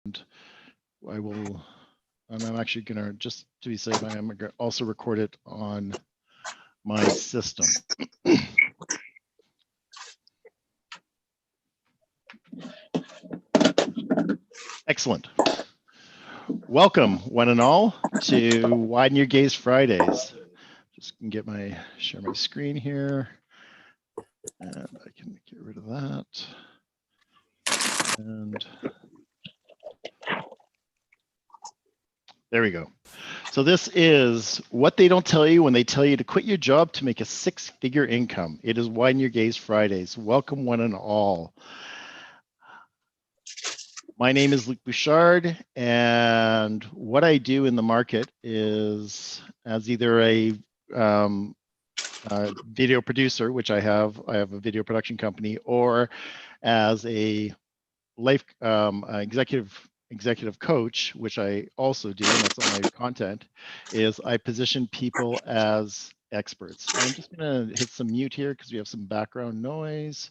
I will, and I'm actually gonna, just to be safe, I am gonna also record it on my system. Excellent. Welcome, one and all, to Widen Your Gaze Fridays. Just can share my screen here, and I can get rid of that. And there we go. So this is what they don't tell you when they tell you to quit your job to make a six-figure income. It is Widen Your Gaze Fridays. Welcome, one and all. My name is Luc Bouchard, and what I do in the market is as either a video producer, which I have a video production company, or as a life executive coach, which I also do, and that's on my content, is I position people as experts. I'm just gonna hit some mute here because we have some background noise,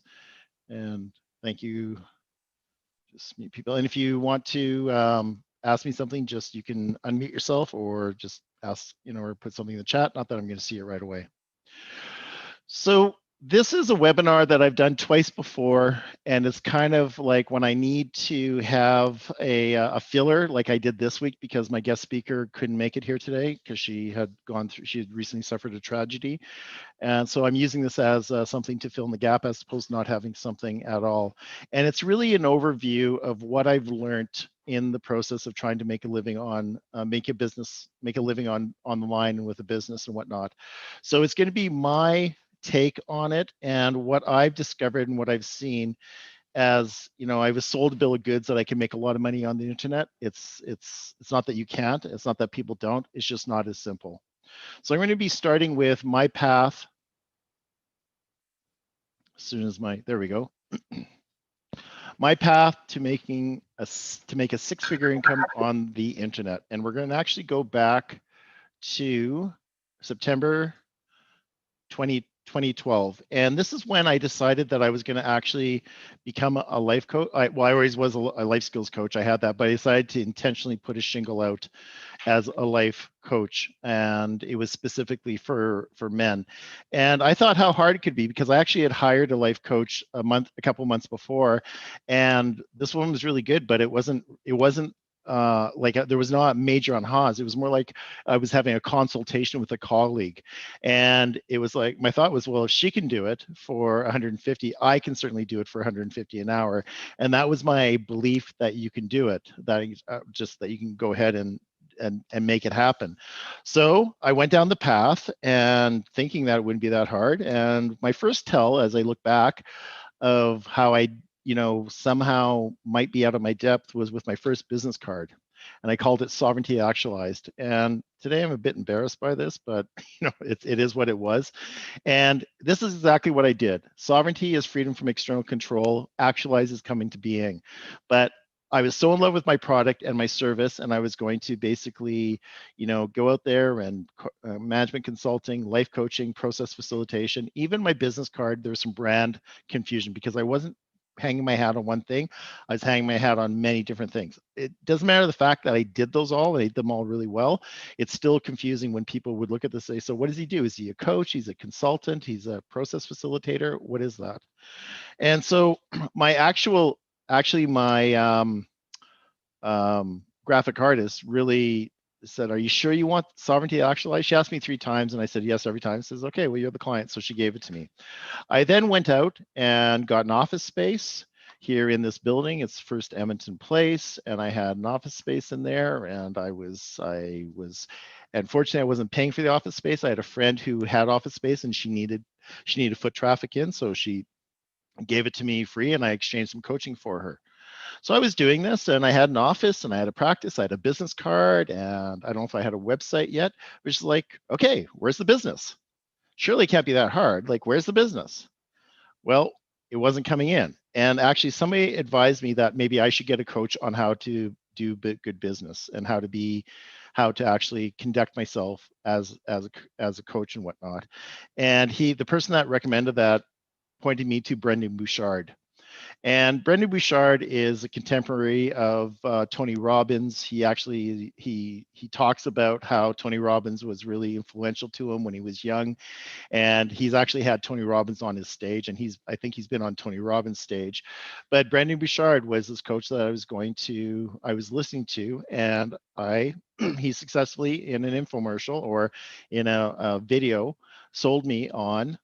and thank you. Just mute people. And if you want to ask me something, just you can unmute yourself or just ask, or put something in the chat. Not that I'm going to see it right away. So this is a webinar that I've done twice before, and it's kind of like when I need to have a filler, like I did this week because my guest speaker couldn't make it here today because she had recently suffered a tragedy. And so I'm using this as something to fill in the gap as opposed to not having something at all. And it's really an overview of what I've learned in the process of trying to make a living on, make a living on the line and with a business and whatnot. So it's going to be my take on it and what I've discovered and what I've seen. As I was sold a bill of goods that I can make a lot of money on the internet. It's not that you can't. It's not that people don't. It's just not as simple. So I'm going to be starting with my path. As soon as there we go. My path to make a six-figure income on the internet, and we're going to actually go back to September 2012. And this is when I decided that I was going to actually become a life coach. I always was a life skills coach. I had that, but I decided to intentionally put a shingle out as a life coach, and it was specifically for men. And I thought how hard it could be because I actually had hired a life coach a couple months before, and this one was really good, but it wasn't there was not major on Haas. It was more like I was having a consultation with a colleague, and it was like my thought was, well, if she can do it for 150, I can certainly do it for 150 an hour. And that was my belief that you can do it. That just that you can go ahead and make it happen. So I went down the path and thinking that it wouldn't be that hard. And my first tell, as I look back, of how I somehow might be out of my depth was with my first business card. And I called it Sovereignty Actualized. And today I'm a bit embarrassed by this, but it is what it was. And this is exactly what I did. Sovereignty is freedom from external control. Actualize is coming to being. But I was so in love with my product and my service, and I was going to basically, go out there and management consulting, life coaching, process facilitation, even my business card. There was some brand confusion because I wasn't hanging my hat on one thing. I was hanging my hat on many different things. It doesn't matter the fact that I did those all, I did them all really well. It's still confusing when people would look at this and say, so what does he do? Is he a coach? He's a consultant? He's a process facilitator? What is that? And so my graphic artist really said, are you sure you want Sovereignty Actualized? She asked me 3 times and I said yes every time. Says, okay, well, you're the client. So she gave it to me. I then went out and got an office space here in this building. It's First Edmonton Place, and I had an office space in there, and I was unfortunately I wasn't paying for the office space. I had a friend who had office space and she needed foot traffic in, so she gave it to me free and I exchanged some coaching for her. So I was doing this and I had an office and I had a practice, I had a business card, and I don't know if I had a website yet, which is like, okay, where's the business? Surely it can't be that hard. Like, where's the business? Well, it wasn't coming in. And actually somebody advised me that maybe I should get a coach on how to do good business and how to actually conduct myself as a coach and whatnot. And the person that recommended that pointed me to Brendan Bouchard. And Brendan Bouchard is a contemporary of Tony Robbins. He actually he talks about how Tony Robbins was really influential to him when he was young, and he's actually had Tony Robbins on his stage, and I think he's been on Tony Robbins' stage. But Brendan Bouchard was this coach that I was listening to, and he successfully in an infomercial or in a video sold me on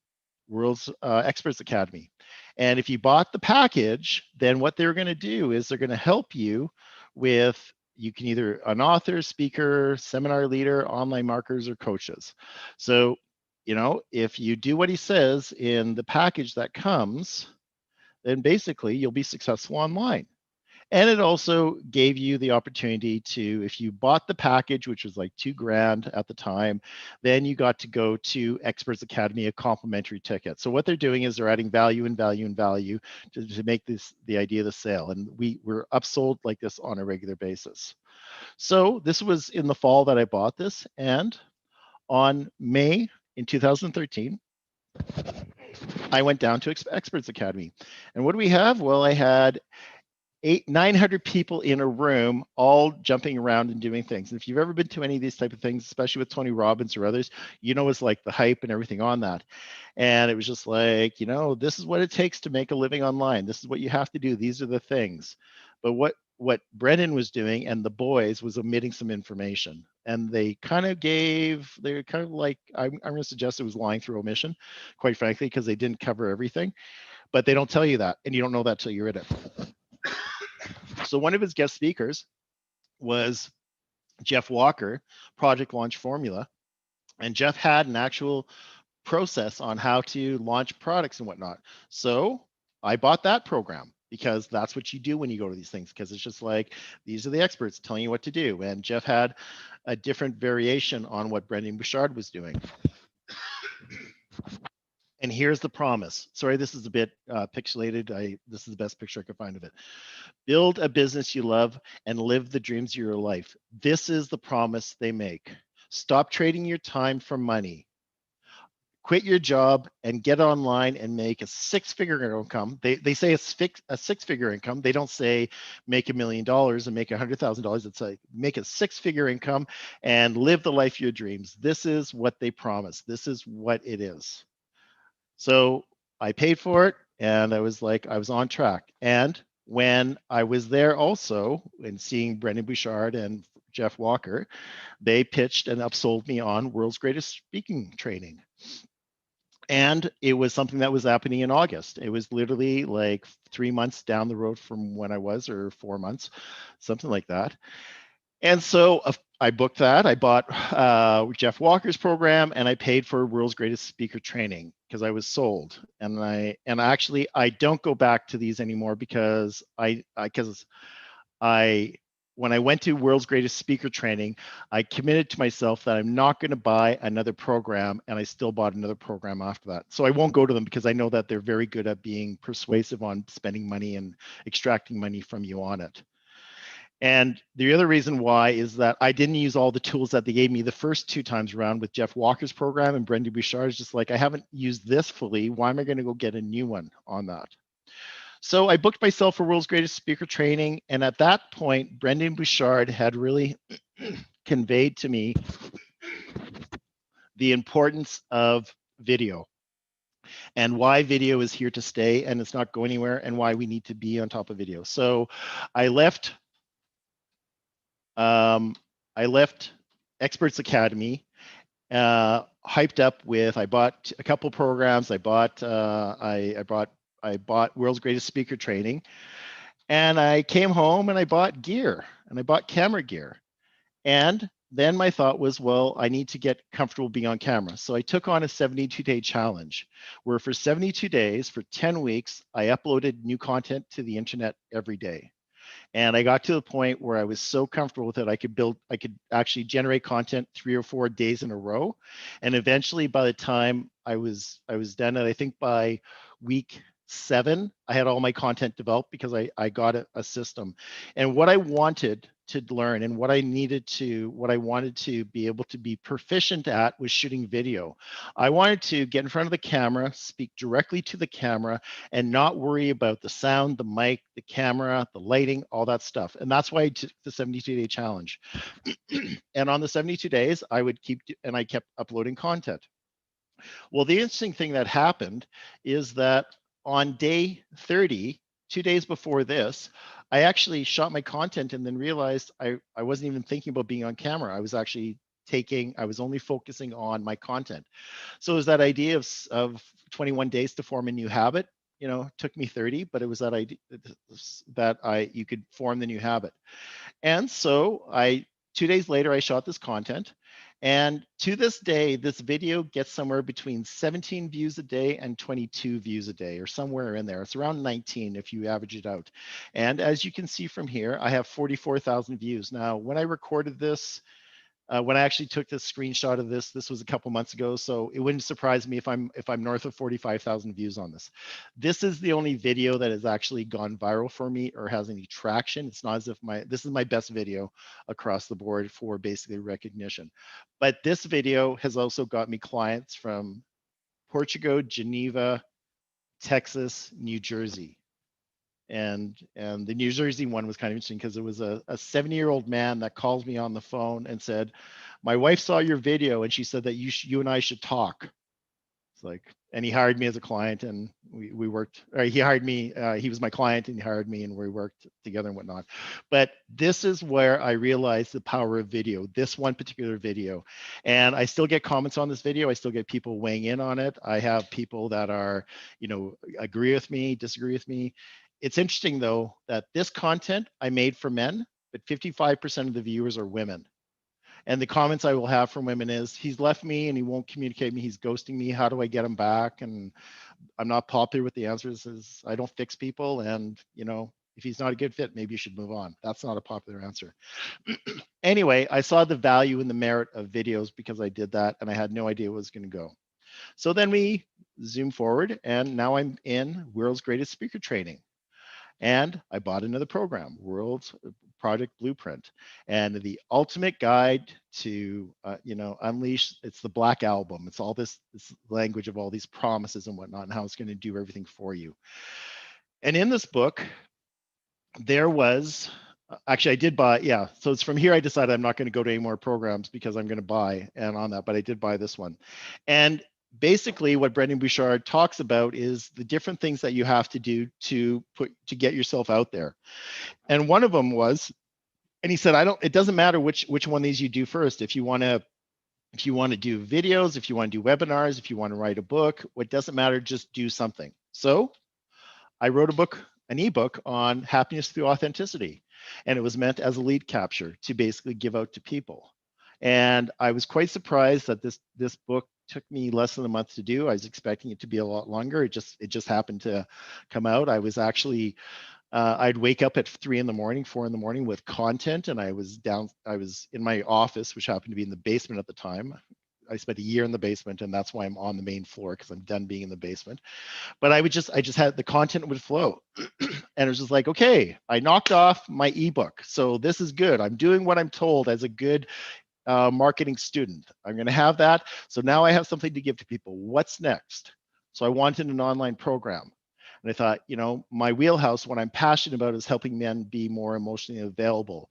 World's Experts Academy. And if you bought the package, then what they're going to do is they're going to help you with, you can either an author, speaker, seminar leader, online marketers, or coaches. So, if you do what he says in the package that comes, then basically you'll be successful online. And it also gave you the opportunity to, if you bought the package, which was like $2,000 at the time, then you got to go to Experts Academy, a complimentary ticket. So what they're doing is they're adding value and value and value to make this the idea of the sale. And we're upsold like this on a regular basis. So this was in the fall that I bought this. And on May in 2013, I went down to Experts Academy. And what do we have? Well, I had 900 people in a room, all jumping around and doing things. And if you've ever been to any of these type of things, especially with Tony Robbins or others, it's like the hype and everything on that. And it was just like, this is what it takes to make a living online. This is what you have to do. These are the things. But what Brendan was doing and the boys was omitting some information. And they're kind of like, I'm going to suggest it was lying through omission, quite frankly, because they didn't cover everything. But they don't tell you that. And you don't know that till you're in it. So one of his guest speakers was Jeff Walker, Project Launch Formula. And Jeff had an actual process on how to launch products and whatnot. So I bought that program because that's what you do when you go to these things, because it's just like, these are the experts telling you what to do. And Jeff had a different variation on what Brendan Bouchard was doing. And here's the promise. Sorry, this is a bit pixelated. This is the best picture I could find of it. Build a business you love and live the dreams of your life. This is the promise they make. Stop trading your time for money. Quit your job and get online and make a six-figure income. They say a six-figure income. They don't say make $1 million and make $100,000. It's like make a six-figure income and live the life of your dreams. This is what they promise. This is what it is. So I paid for it, and I was on track. And when I was there also and seeing Brendan Bouchard and Jeff Walker, they pitched and upsold me on World's Greatest Speaking Training. And it was something that was happening in August. It was literally like 3 months down the road from when I was, or 4 months, something like that. And so I booked that. I bought Jeff Walker's program, and I paid for World's Greatest Speaker Training because I was sold. And I don't go back to these anymore because when I went to World's Greatest Speaker Training, I committed to myself that I'm not going to buy another program, and I still bought another program after that. So I won't go to them because I know that they're very good at being persuasive on spending money and extracting money from you on it. And the other reason why is that I didn't use all the tools that they gave me the first 2 times around with Jeff Walker's program and Brendan Bouchard. Is just like, I haven't used this fully. Why am I going to go get a new one on that? So I booked myself for World's Greatest Speaker Training. And at that point, Brendan Bouchard had really conveyed to me the importance of video and why video is here to stay and it's not going anywhere, and why we need to be on top of video. So I left Experts Academy, hyped up with, I bought a couple programs. I bought World's Greatest Speaker Training, and I came home and I bought gear, and I bought camera gear. And then my thought was, well, I need to get comfortable being on camera. So I took on a 72-day challenge where for 72 days, for 10 weeks, I uploaded new content to the internet every day. And I got to the point where I was so comfortable with it, I could actually generate content 3 or 4 days in a row. And eventually, by the time I was done, and I think by week 7, I had all my content developed because I got a system. And what I wanted to learn, and what I wanted to be able to be proficient at was shooting video. I wanted to get in front of the camera, speak directly to the camera, and not worry about the sound, the mic, the camera, the lighting, all that stuff. And that's why I took the 72-day challenge. And on the 72 days, I kept uploading content. Well, the interesting thing that happened is that on day 30, 2 days before this, I actually shot my content and then realized I wasn't even thinking about being on camera. I was only focusing on my content. So it was that idea of 21 days to form a new habit. Took me 30, but it was that idea that you could form the new habit. And so 2 days later, I shot this content. And to this day, this video gets somewhere between 17 views a day and 22 views a day, or somewhere in there. It's around 19 if you average it out. And as you can see from here, I have 44,000 views. Now, when I recorded this, when I actually took this screenshot of this was a couple months ago, so it wouldn't surprise me if I'm north of 45,000 views on this. This is the only video that has actually gone viral for me or has any traction. It's not as if this is my best video across the board for basically recognition. But this video has also got me clients from Portugal, Geneva, Texas, New Jersey. And the New Jersey one was kind of interesting because it was a 70-year-old man that calls me on the phone and said, my wife saw your video and she said that you and I should talk. It's like, and he hired me as a client, and we worked, or he hired me, he was my client and he hired me and we worked together and whatnot. But this is where I realized the power of video, this one particular video. And I still get comments on this video. I still get people weighing in on it. I have people that are, agree with me, disagree with me. It's interesting though, that this content I made for men, but 55% of the viewers are women. And the comments I will have from women is, he's left me and he won't communicate me. He's ghosting me. How do I get him back? And I'm not popular with the answers. Is I don't fix people. And, if he's not a good fit, maybe you should move on. That's not a popular answer. Anyway, I saw the value and the merit of videos because I did that, and I had no idea where it was going to go. So then we zoom forward, and now I'm in World's Greatest Speaker Training. And I bought another program, World Project Blueprint, and the ultimate guide to, unleash. It's the Black Album. It's all this language of all these promises and whatnot, and how it's going to do everything for you. And in this book, there was, actually I did buy, yeah. So it's from here I decided I'm not going to go to any more programs because I'm going to buy and on that, but I did buy this one. And basically what Brendan Bouchard talks about is the different things that you have to do to get yourself out there. And one of them was, and he said, it doesn't matter which one of these you do first. If you want to do videos, if you want to do webinars, if you want to write a book, what doesn't matter, just do something. So I wrote an ebook on happiness through authenticity, and it was meant as a lead capture to basically give out to people. And I was quite surprised that this book took me less than a month to do. I was expecting it to be a lot longer. It just happened to come out. I was actually, I'd wake up at 4 in the morning with content, and I was in my office, which happened to be in the basement at the time. I spent a year in the basement, and that's why I'm on the main floor, because I'm done being in the basement. But I just had the content would flow. And it was just like, okay, I knocked off my ebook. So this is good. I'm doing what I'm told as a good marketing student. I'm going to have that. So now I have something to give to people. What's next? So I wanted an online program. And I thought, my wheelhouse, what I'm passionate about is helping men be more emotionally available,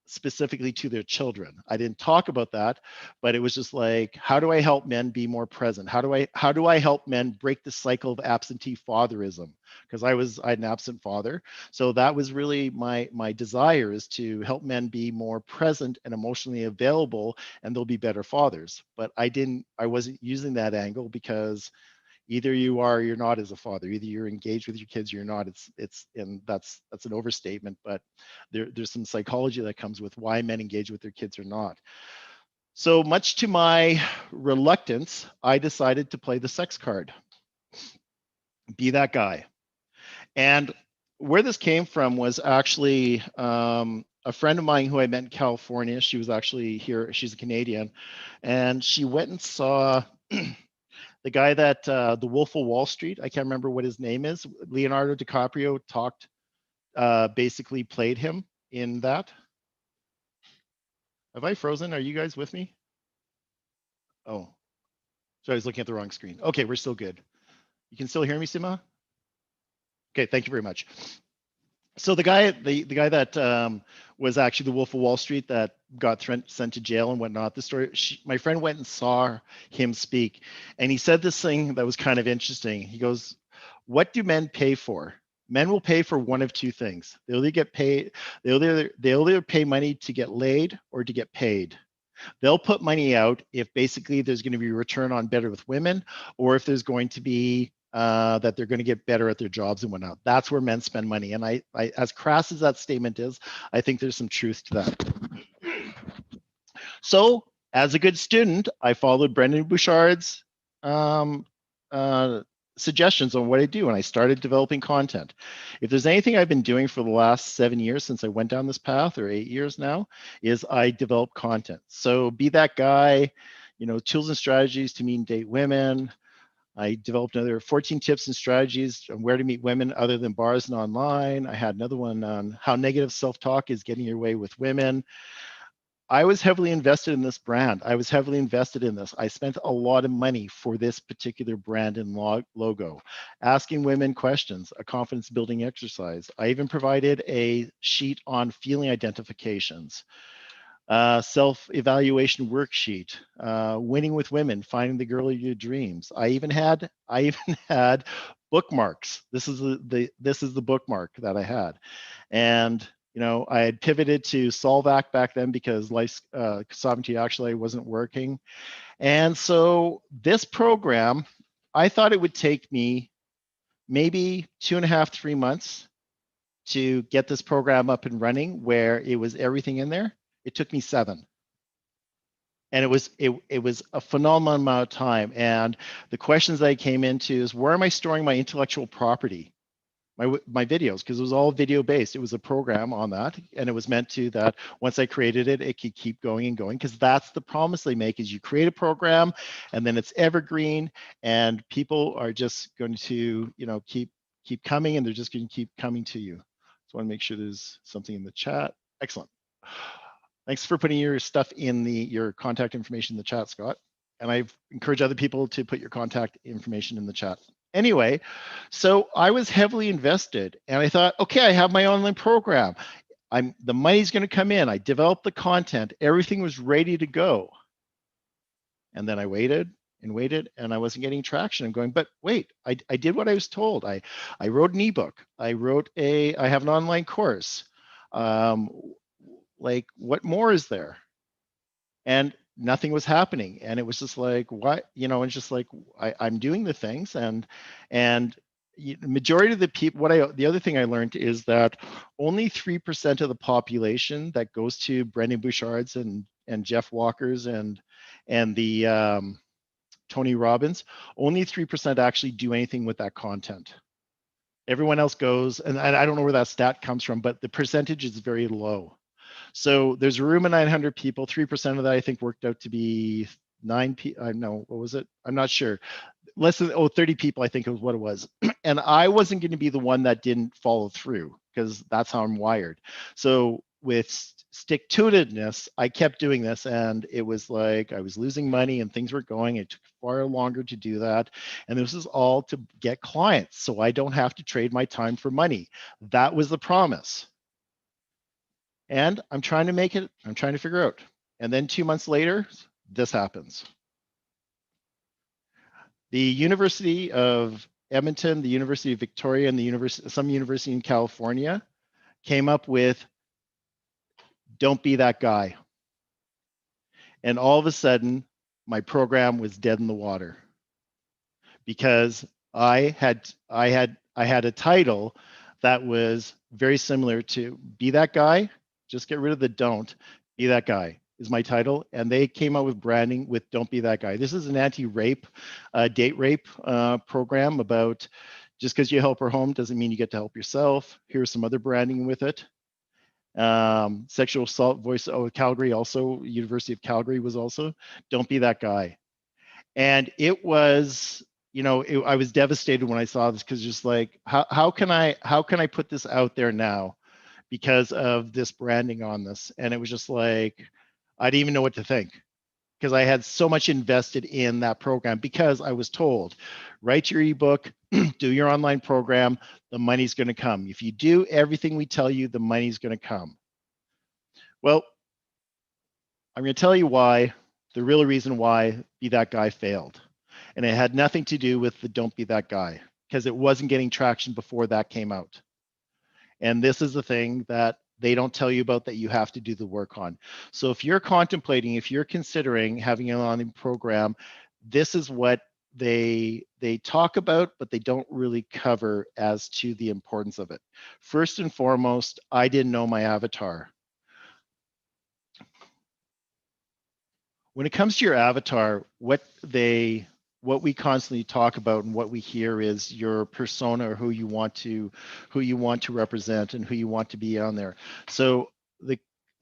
specifically to their children. I didn't talk about that, but it was just like, how do I help men be more present? How do I help men break the cycle of absentee fatherism? Because I had an absent father. So that was really my desire, is to help men be more present and emotionally available, and they'll be better fathers. But I wasn't using that angle, because either you are or you're not as a father. Either you're engaged with your kids or you're not. And that's an overstatement, but there's some psychology that comes with why men engage with their kids or not. So much to my reluctance, I decided to play the sex card. Be that guy. And where this came from was actually a friend of mine who I met in California. She was actually here. She's a Canadian, and she went and saw the guy that the Wolf of Wall Street, I can't remember what his name is. Leonardo DiCaprio basically played him in that? Have I frozen? Are you guys with me? Oh, so I was looking at the wrong screen. Okay, we're still good. You can still hear me, Sima? Okay, thank you very much. So the guy that was actually the Wolf of Wall Street that got sent to jail and whatnot. The story. My friend went and saw him speak, and he said this thing that was kind of interesting. He goes, "What do men pay for? Men will pay for one of two things. They'll either get paid. They'll either pay money to get laid or to get paid." They'll put money out if basically there's going to be a return on better with women, or if there's going to be that they're going to get better at their jobs and whatnot. That's where men spend money. And I, as crass as that statement is, I think there's some truth to that. So, as a good student, I followed Brendan Bouchard's um, suggestions on what I do, and I started developing content. If there's anything I've been doing for the last 7 years since I went down this path, or 8 years now, is I develop content. So be that guy, tools and strategies to meet and date women. I developed another 14 tips and strategies on where to meet women other than bars and online. I had another one on how negative self-talk is getting your way with women. I was heavily invested in this brand. I was heavily invested in this. I spent a lot of money for this particular brand and logo, asking women questions, a confidence building exercise. I even provided a sheet on feeling identifications, self-evaluation worksheet, winning with women, finding the girl of your dreams. I even had bookmarks. This is the bookmark that I had, and I had pivoted to Solvac back then because life sovereignty actually wasn't working. And so this program, I thought it would take me maybe 2.5, 3 months to get this program up and running where it was everything in there. It took me 7. And it was a phenomenal amount of time. And the questions that I came into is, where am I storing my intellectual property? My videos, because it was all video based. It was a program on that, and it was meant to that once I created it, it could keep going and going, because that's the promise they make, is you create a program and then it's evergreen, and people are just going to keep coming, and they're just going to keep coming to you. So I want to make sure there's something in the chat. Excellent. Thanks for putting your stuff in your contact information in the chat, Scott. And I encourage other people to put your contact information in the chat. Anyway, so I was heavily invested, and I thought, okay, I have my online program. The money's going to come in. I developed the content. Everything was ready to go. And then I waited and waited, and I wasn't getting traction. I'm going, but wait, I did what I was told. I wrote an ebook. I have an online course. Like, what more is there? And nothing was happening, and it was just like, what, it's just like, I'm doing the things, and majority of the people, the other thing I learned is that only 3% of the population that goes to Brendan Bouchard's and Jeff Walker's and the Tony Robbins, only 3% actually do anything with that content. Everyone else goes, and I don't know where that stat comes from, but the percentage is very low. So there's a room of 900 people. 3% of that, I think, worked out to be 9 people. I know, what was it? I'm not sure. Less than 30 people, I think, was what it was. And I wasn't going to be the one that didn't follow through, because that's how I'm wired. So with stick-to-itiveness, I kept doing this, and it was like I was losing money and things were going. It took far longer to do that. And this is all to get clients, so I don't have to trade my time for money. That was the promise. And I'm trying to make it, I'm trying to figure out. And then 2 months later, this happens. The University of Edmonton, the University of Victoria, and some university in California came up with, don't be that guy. And all of a sudden, my program was dead in the water, because I had a title that was very similar to be that guy. Just get rid of the don't. Be that guy is my title. And they came out with branding with don't be that guy. This is an anti-rape, date rape program about, just because you help her home doesn't mean you get to help yourself. Here's some other branding with it. Sexual assault, voice of Calgary, also University of Calgary was also don't be that guy. And it was, I was devastated when I saw this, because just like, how can I put this out there now? because of this branding on this. And it was just like, I didn't even know what to think because I had so much invested in that program because I was told, write your ebook, do your online program, the money's going to come. If you do everything we tell you, the money's going to come. Well, I'm going to tell you why, the real reason why Be That Guy failed. And it had nothing to do with the Don't Be That Guy, because it wasn't getting traction before that came out. And this is the thing that they don't tell you about that you have to do the work on. So if you're contemplating, if you're considering having an online program, this is what they talk about, but they don't really cover as to the importance of it. First and foremost, I didn't know my avatar. When it comes to your avatar, what we constantly talk about and what we hear is your persona, or who you want to represent and who you want to be on there. So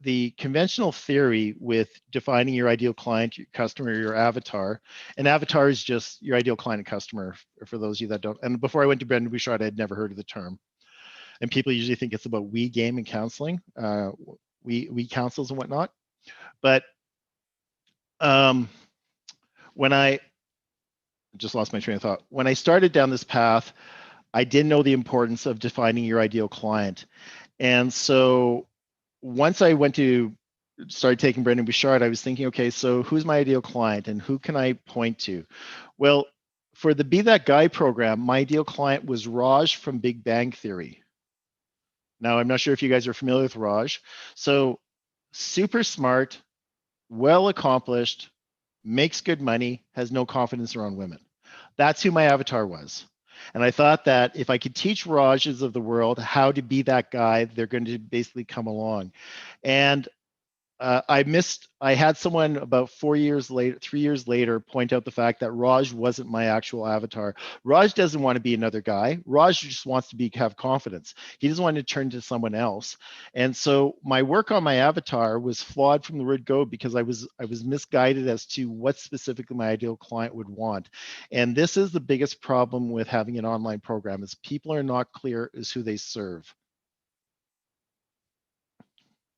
the conventional theory with defining your ideal client, your customer, your avatar, and avatar is just your ideal client and customer, for those of you that don't. And before I went to Brendan Bouchard, I had never heard of the term. And people usually think it's about we game and counseling, we counsels and whatnot. But when I just lost my train of thought. When I started down this path, I didn't know the importance of defining your ideal client. And so once I went to start taking Brendan Bouchard, I was thinking, okay, so who's my ideal client and who can I point to? Well, for the Be That Guy program, my ideal client was Raj from Big Bang Theory. Now, I'm not sure if you guys are familiar with Raj. So super smart, well accomplished, makes good money, has no confidence around women. That's who my avatar was. And I thought that if I could teach Rajas of the world how to be that guy, they're going to basically come along. And I had someone about 3 years later, point out the fact that Raj wasn't my actual avatar. Raj doesn't want to be another guy. Raj just wants to have confidence. He doesn't want to turn to someone else. And so my work on my avatar was flawed from the word go, because I was misguided as to what specifically my ideal client would want. And this is the biggest problem with having an online program, is people are not clear as who they serve.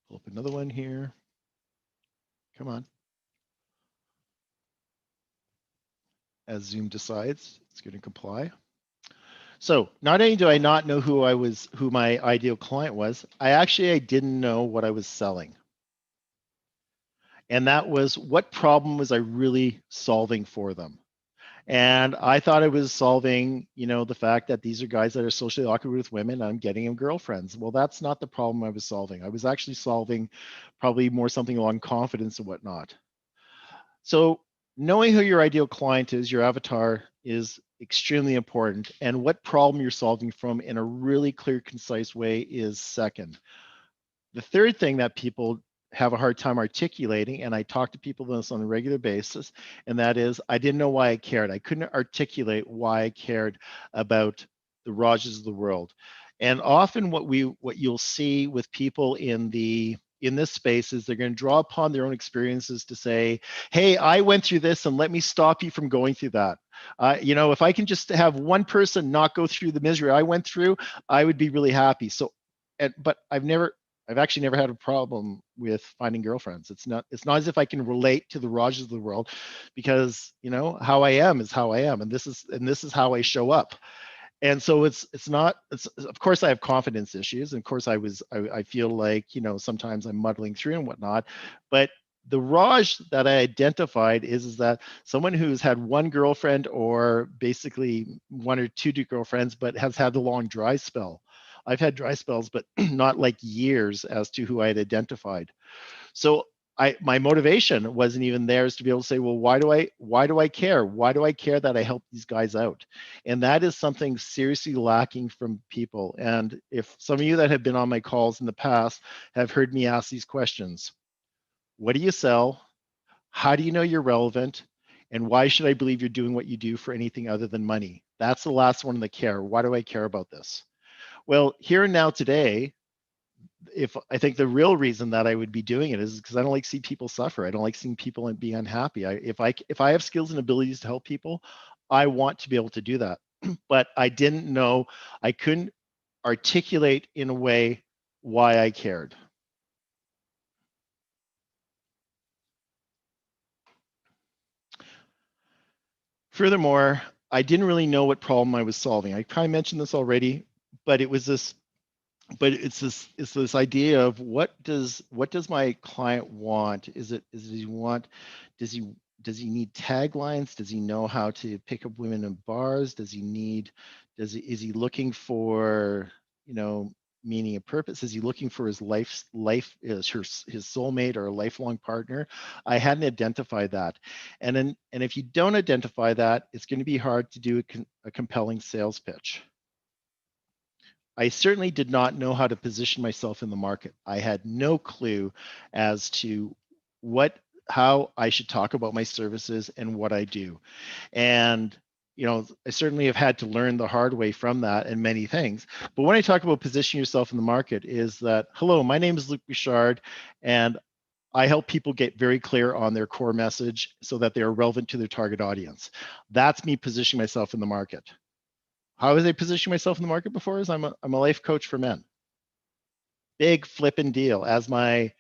Pull up another one here. Come on. As Zoom decides it's going to comply. So not only do I not know who my ideal client was, I didn't know what I was selling. And that was, what problem was I really solving for them? And I thought I was solving, the fact that these are guys that are socially awkward with women, and I'm getting them girlfriends. Well, that's not the problem I was solving. I was actually solving probably more something along confidence and whatnot. So knowing who your ideal client is, your avatar, is extremely important. And what problem you're solving from in a really clear, concise way is second. The third thing that people have a hard time articulating, and I talk to people this on a regular basis, and that is, I didn't know why I cared. I couldn't articulate why I cared about the Rajas of the world. And often what you'll see with people in this space is they're going to draw upon their own experiences to say, hey, I went through this, and let me stop you from going through that. If I can just have one person not go through the misery I went through, I would be really happy. So, but I've actually never had a problem with finding girlfriends. It's not as if I can relate to the Rajas of the world, because how I am is how I am, and this is how I show up. And so it's of course I have confidence issues, and of course I feel like sometimes I'm muddling through and whatnot, but the Raj that I identified is that someone who's had one girlfriend, or basically one or two girlfriends, but has had a long dry spell. I've had dry spells, but not like years, as to who I had identified. So my motivation wasn't even there, is to be able to say, well, why do I care? Why do I care that I help these guys out? And that is something seriously lacking from people. And if some of you that have been on my calls in the past have heard me ask these questions: what do you sell? How do you know you're relevant? And why should I believe you're doing what you do for anything other than money? That's the last one in the care. Why do I care about this? Well, here and now today, if I think the real reason that I would be doing it is because I don't like seeing people suffer. I don't like seeing people be unhappy. If I have skills and abilities to help people, I want to be able to do that. But I didn't know, I couldn't articulate in a way why I cared. Furthermore, I didn't really know what problem I was solving. I kind of mentioned this already, but it's this idea of what does my client want? Does he want, does he need taglines? Does he know how to pick up women in bars? Is he looking for, meaning and purpose? Is he looking for his his soulmate or a lifelong partner? I hadn't identified that. And if you don't identify that, it's going to be hard to do a compelling sales pitch. I certainly did not know how to position myself in the market. I had no clue as to how I should talk about my services and what I do. And I certainly have had to learn the hard way from that and many things. But when I talk about positioning yourself in the market, is that, hello, my name is Luc Bouchard, and I help people get very clear on their core message so that they are relevant to their target audience. That's me positioning myself in the market. How was I positioning myself in the market before? Is I'm a life coach for men. Big flipping deal. As my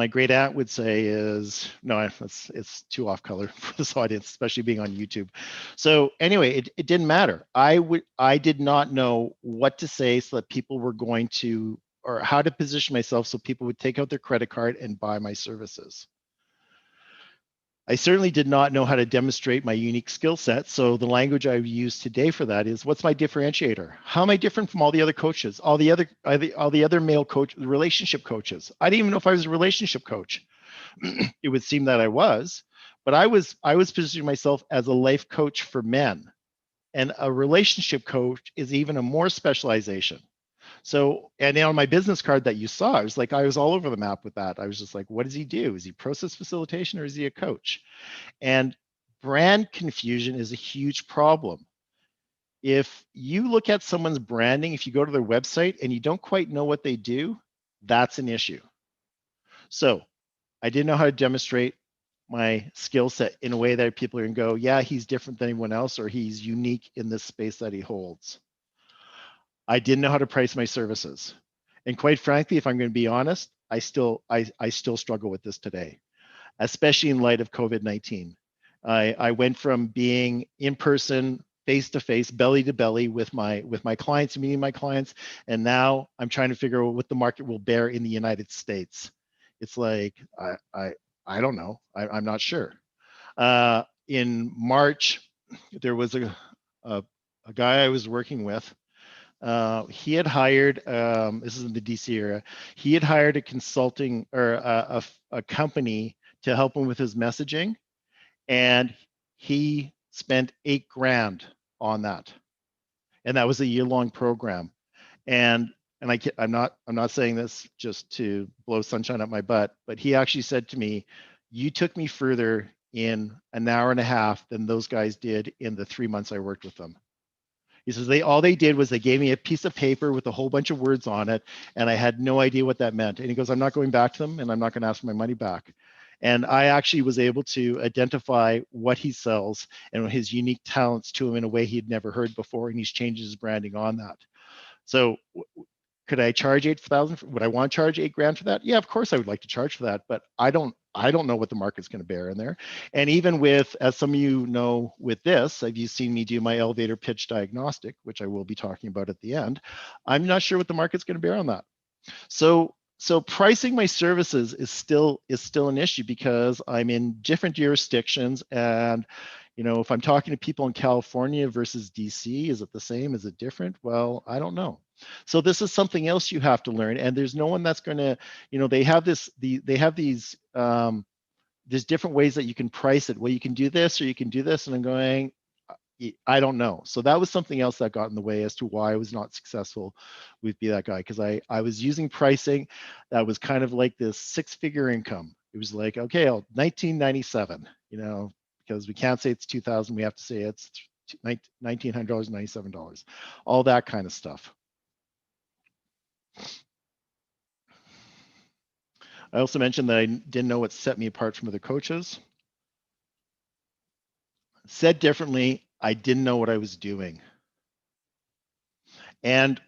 great aunt would say, is no, it's too off color for this audience, especially being on YouTube. So anyway, it didn't matter. I did not know what to say so that people were going to, or how to position myself so people would take out their credit card and buy my services. I certainly did not know how to demonstrate my unique skill set. So the language I've used today for that is, what's my differentiator? How am I different from all the other coaches, all the other male coach, relationship coaches? I didn't even know if I was a relationship coach. It would seem that I was, but I was positioning myself as a life coach for men, and a relationship coach is even a more specialization. So, and on my business card that you saw, I was all over the map with that. I was just like, what does he do? Is he process facilitation or is he a coach? And brand confusion is a huge problem. If you look at someone's branding, if you go to their website and you don't quite know what they do, that's an issue. So I didn't know how to demonstrate my skill set in a way that people are going to go, yeah, he's different than anyone else, or he's unique in this space that he holds. I didn't know how to price my services. And quite frankly, if I'm going to be honest, I still struggle with this today, especially in light of COVID-19. I went from being in person, face to face, belly to belly with my clients, meeting my clients, and now I'm trying to figure out what the market will bear in the United States. It's like I don't know. I'm not sure. In March, there was a guy I was working with. He had hired, this is in the DC area, he had hired a consulting or a company to help him with his messaging. And he spent $8,000 on that. And that was a year-long program. And I'm not saying this just to blow sunshine up my butt, but he actually said to me, you took me further in an hour and a half than those guys did in the 3 months I worked with them. He says all they did was they gave me a piece of paper with a whole bunch of words on it, and I had no idea what that meant. And he goes, I'm not going back to them, and I'm not going to ask for my money back. And I actually was able to identify what he sells and his unique talents to him in a way he'd never heard before, and he's changed his branding on that. So could I charge 8,000? Would I want to charge $8,000 for that? Yeah, of course I would like to charge for that, but I don't know what the market's going to bear in there. And even with, as some of you know, with this, have you seen me do my elevator pitch diagnostic, which I will be talking about at the end? I'm not sure what the market's going to bear on that. So pricing my services is still an issue because I'm in different jurisdictions, and if I'm talking to people in California versus DC, is it the same? Is it different? Well, I don't know. So this is something else you have to learn, and there's no one that's going to, they have these there's different ways that you can price it. Well, you can do this or you can do this, and I'm going, I don't know. So that was something else that got in the way as to why I was not successful with Be That Guy, because I was using pricing that was kind of like this 6-figure income. It was like, okay, 1997, because we can't say it's 2000, we have to say it's $1,997, all that kind of stuff. I also mentioned that I didn't know what set me apart from other coaches. Said differently, I didn't know what I was doing. And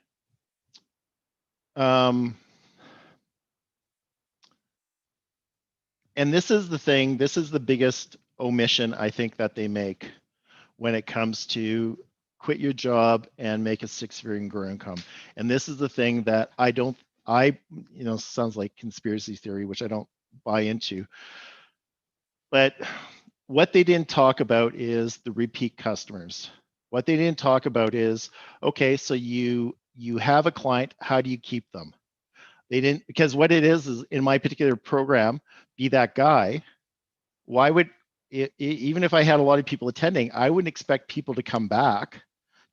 And this is the thing, this is the biggest omission I think that they make when it comes to quit your job and make a six-figure and grow income. And this is the thing that sounds like conspiracy theory, which I don't buy into. But what they didn't talk about is the repeat customers. What they didn't talk about is, okay, so you have a client, how do you keep them? They didn't, because what it is in my particular program, Be That Guy, why would even if I had a lot of people attending, I wouldn't expect people to come back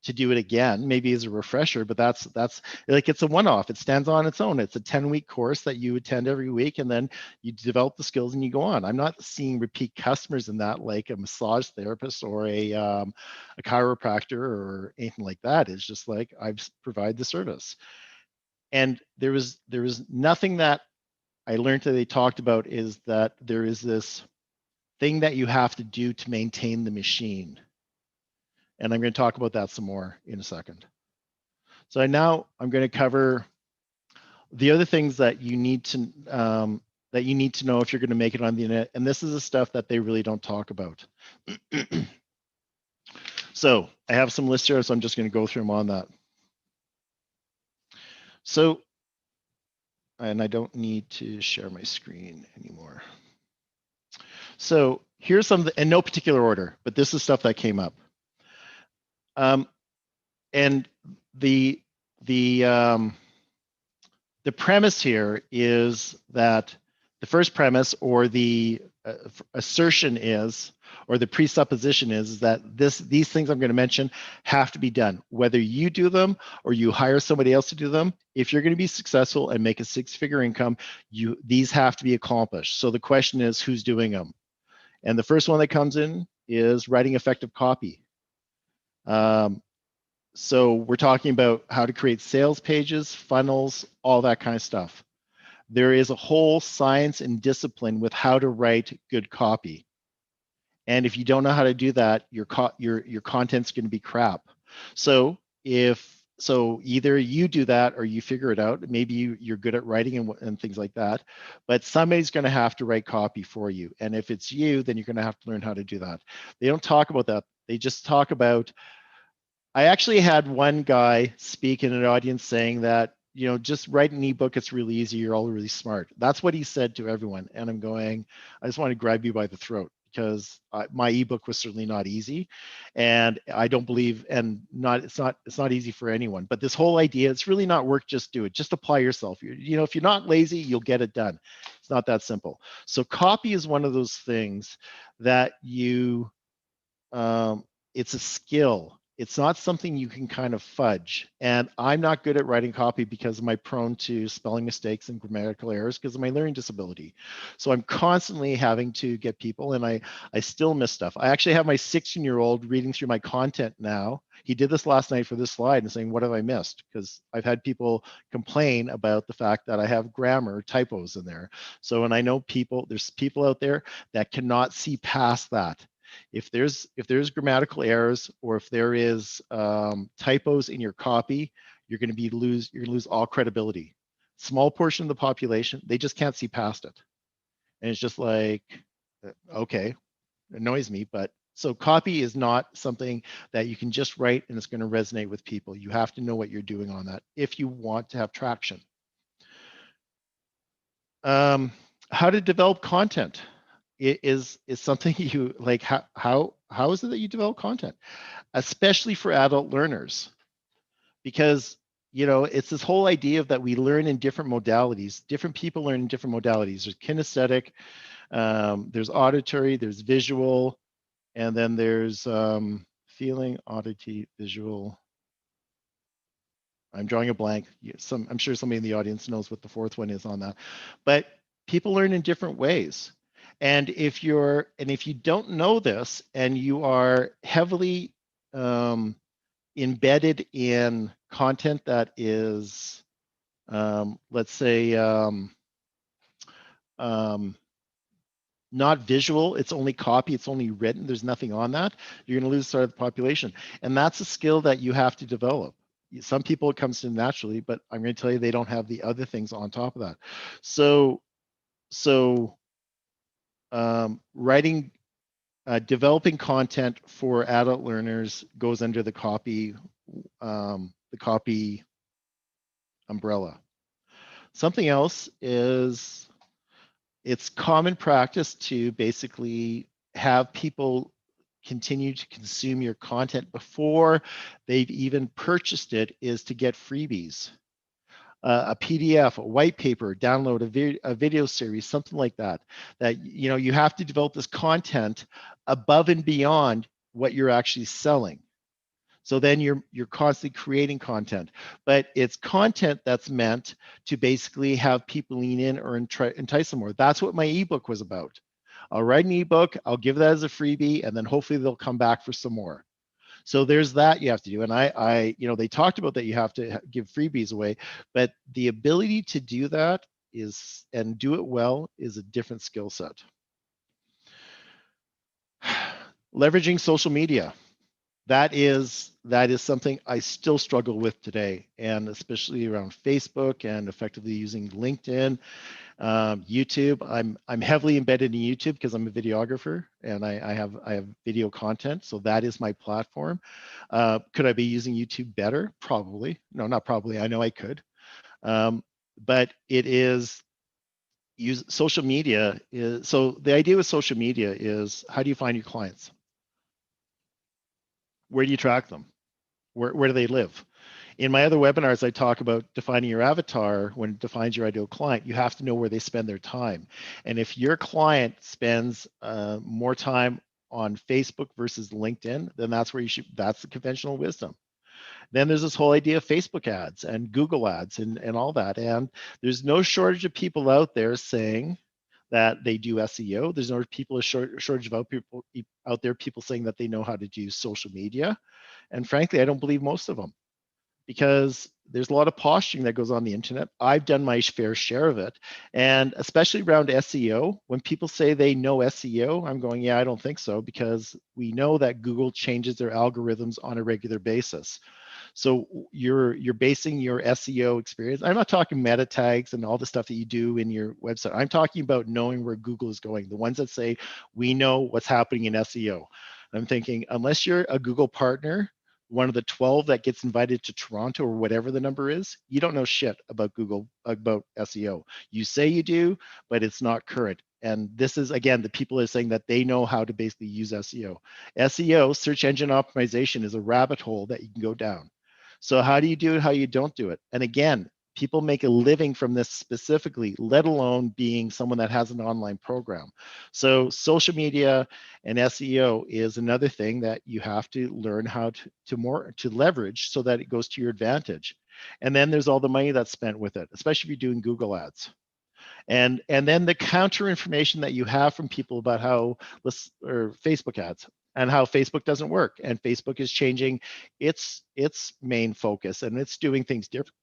to do it again, maybe as a refresher, but that's like, it's a one-off. It stands on its own. It's a 10-week course that you attend every week, and then you develop the skills and you go on. I'm not seeing repeat customers in that, like a massage therapist or a chiropractor or anything like that. It's just like, I've provide the service. And there was nothing that I learned that they talked about, is that there is this thing that you have to do to maintain the machine. And I'm going to talk about that some more in a second. So now I'm going to cover the other things that you need to know if you're going to make it on the internet. And this is the stuff that they really don't talk about. So I have some lists here, so I'm just going to go through them on that. So, and I don't need to share my screen anymore. So here's some, in no particular order, but this is stuff that came up. And the premise here is that the first premise, or the assertion is, or the presupposition is that these things I'm going to mention have to be done, whether you do them or you hire somebody else to do them. If you're going to be successful and make a six-figure income, these have to be accomplished. So the question is, who's doing them? And the first one that comes in is writing effective copy. So we're talking about how to create sales pages, funnels, all that kind of stuff. There is a whole science and discipline with how to write good copy. And if you don't know how to do that, your content's going to be crap. So either you do that or you figure it out. Maybe you're good at writing and things like that, but somebody's going to have to write copy for you. And if it's you, then you're going to have to learn how to do that. They don't talk about that. They just talk about, I actually had one guy speak in an audience saying that, just write an ebook. It's really easy. You're all really smart. That's what he said to everyone. And I'm going, I just want to grab you by the throat, because my ebook was certainly not easy, and I don't believe, and it's not easy for anyone. But this whole idea, it's really not work. Just do it. Just apply yourself. If you're not lazy, you'll get it done. It's not that simple. So copy is one of those things that it's a skill. It's not something you can kind of fudge. And I'm not good at writing copy because I'm prone to spelling mistakes and grammatical errors because of my learning disability. So I'm constantly having to get people, and I still miss stuff. I actually have my 16-year-old reading through my content now. He did this last night for this slide and saying, what have I missed? Because I've had people complain about the fact that I have grammar typos in there. So, and I know there's people out there that cannot see past that. If there's grammatical errors, or if there is typos in your copy, you're going to lose all credibility. Small portion of the population, they just can't see past it, and it's just like, okay, it annoys me. But so copy is not something that you can just write and it's going to resonate with people. You have to know what you're doing on that if you want to have traction. How to develop content. It is something you like. How is it that you develop content, especially for adult learners? Because it's this whole idea of that we learn in different modalities. Different people learn in different modalities. There's kinesthetic, there's auditory, there's visual, and then there's feeling, oddity, visual. I'm drawing a blank. I'm sure somebody in the audience knows what the fourth one is on that. But people learn in different ways. And if you don't know this, and you are heavily embedded in content that is, let's say, not visual, it's only copy, it's only written, there's nothing on that, you're going to lose sight of the population. And that's a skill that you have to develop. Some people, it comes to naturally, but I'm going to tell you, they don't have the other things on top of that. So writing, developing content for adult learners goes under the copy umbrella. Something else is it's common practice to basically have people continue to consume your content before they've even purchased it, is to get freebies. A PDF, a white paper, download a video series, something like that. That you have to develop this content above and beyond what you're actually selling. So then you're constantly creating content, but it's content that's meant to basically have people lean in or entice them more. That's what my ebook was about. I'll write an ebook, I'll give that as a freebie, and then hopefully they'll come back for some more. So there's that you have to do. And they talked about that you have to give freebies away, but the ability to do that is, and do it well, is a different skill set. Leveraging social media. That is something I still struggle with today, and especially around Facebook and effectively using LinkedIn, YouTube. I'm heavily embedded in YouTube because I'm a videographer and I have video content, so that is my platform. Could I be using YouTube better? Probably. No, not probably. I know I could, but it is. Use social media is, so the idea with social media is, how do you find your clients? Where do you track them? Where do they live? In my other webinars, I talk about defining your avatar. When it defines your ideal client, you have to know where they spend their time. And if your client spends more time on Facebook versus LinkedIn, then that's where you should, that's the conventional wisdom. Then there's this whole idea of Facebook ads and Google ads and all that. And there's no shortage of people out there saying that they do SEO. There's no shortage of people out there, people saying that they know how to do social media. And frankly, I don't believe most of them, because there's a lot of posturing that goes on the internet. I've done my fair share of it. And especially around SEO, when people say they know SEO, I'm going, yeah, I don't think so, because we know that Google changes their algorithms on a regular basis. So you're basing your SEO experience. I'm not talking meta tags and all the stuff that you do in your website. I'm talking about knowing where Google is going. The ones that say, we know what's happening in SEO. I'm thinking, unless you're a Google partner, one of the 12 that gets invited to Toronto or whatever the number is, you don't know shit about Google, about SEO. You say you do, but it's not current. And this is, again, the people are saying that they know how to basically use SEO. SEO, search engine optimization, is a rabbit hole that you can go down. So how do you do it? How you don't do it? And again, people make a living from this specifically, let alone being someone that has an online program. So social media and SEO is another thing that you have to learn how to leverage so that it goes to your advantage. And then there's all the money that's spent with it, especially if you're doing Google ads. And then the counter information that you have from people about how, or Facebook ads, and how Facebook doesn't work, and Facebook is changing its main focus, and it's doing things different,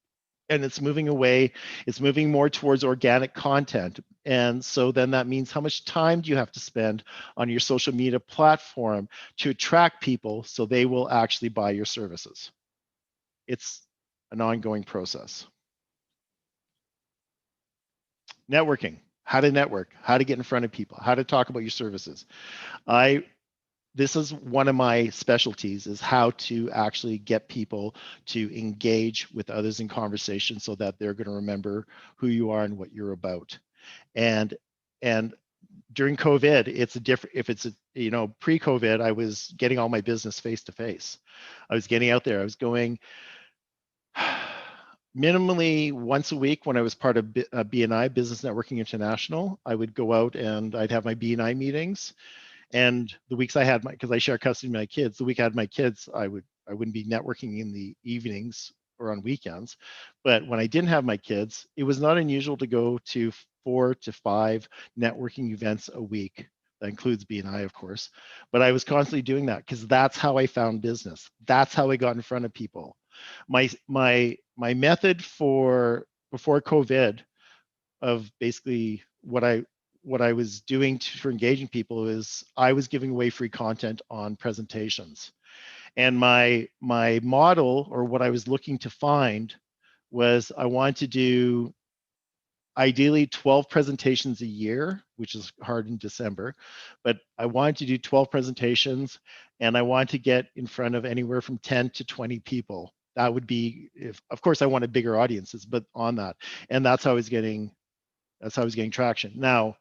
and it's moving away, it's moving more towards organic content. And so then that means, how much time do you have to spend on your social media platform to attract people so they will actually buy your services? It's an ongoing process. Networking, how to network, how to get in front of people, how to talk about your services. This is one of my specialties, is how to actually get people to engage with others in conversation so that they're going to remember who you are and what you're about. And during COVID, it's a different, if it's pre-COVID, I was getting all my business face to face. I was getting out there. I was going minimally once a week when I was part of BNI, Business Networking International. I would go out and I'd have my BNI meetings. And the weeks I had because I share custody of my kids, the week I had my kids, I wouldn't be networking in the evenings or on weekends. But when I didn't have my kids, it was not unusual to go to 4 to 5 networking events a week. That includes BNI, of course. But I was constantly doing that because that's how I found business. That's how I got in front of people. My method for before COVID of basically what I was doing for engaging people is I was giving away free content on presentations. And my model, or what I was looking to find, was I wanted to do ideally 12 presentations a year, which is hard in December, but I wanted to do 12 presentations, and I want to get in front of anywhere from 10 to 20 people. That would be, if of course I wanted bigger audiences, but on that, and that's how I was getting traction. Now,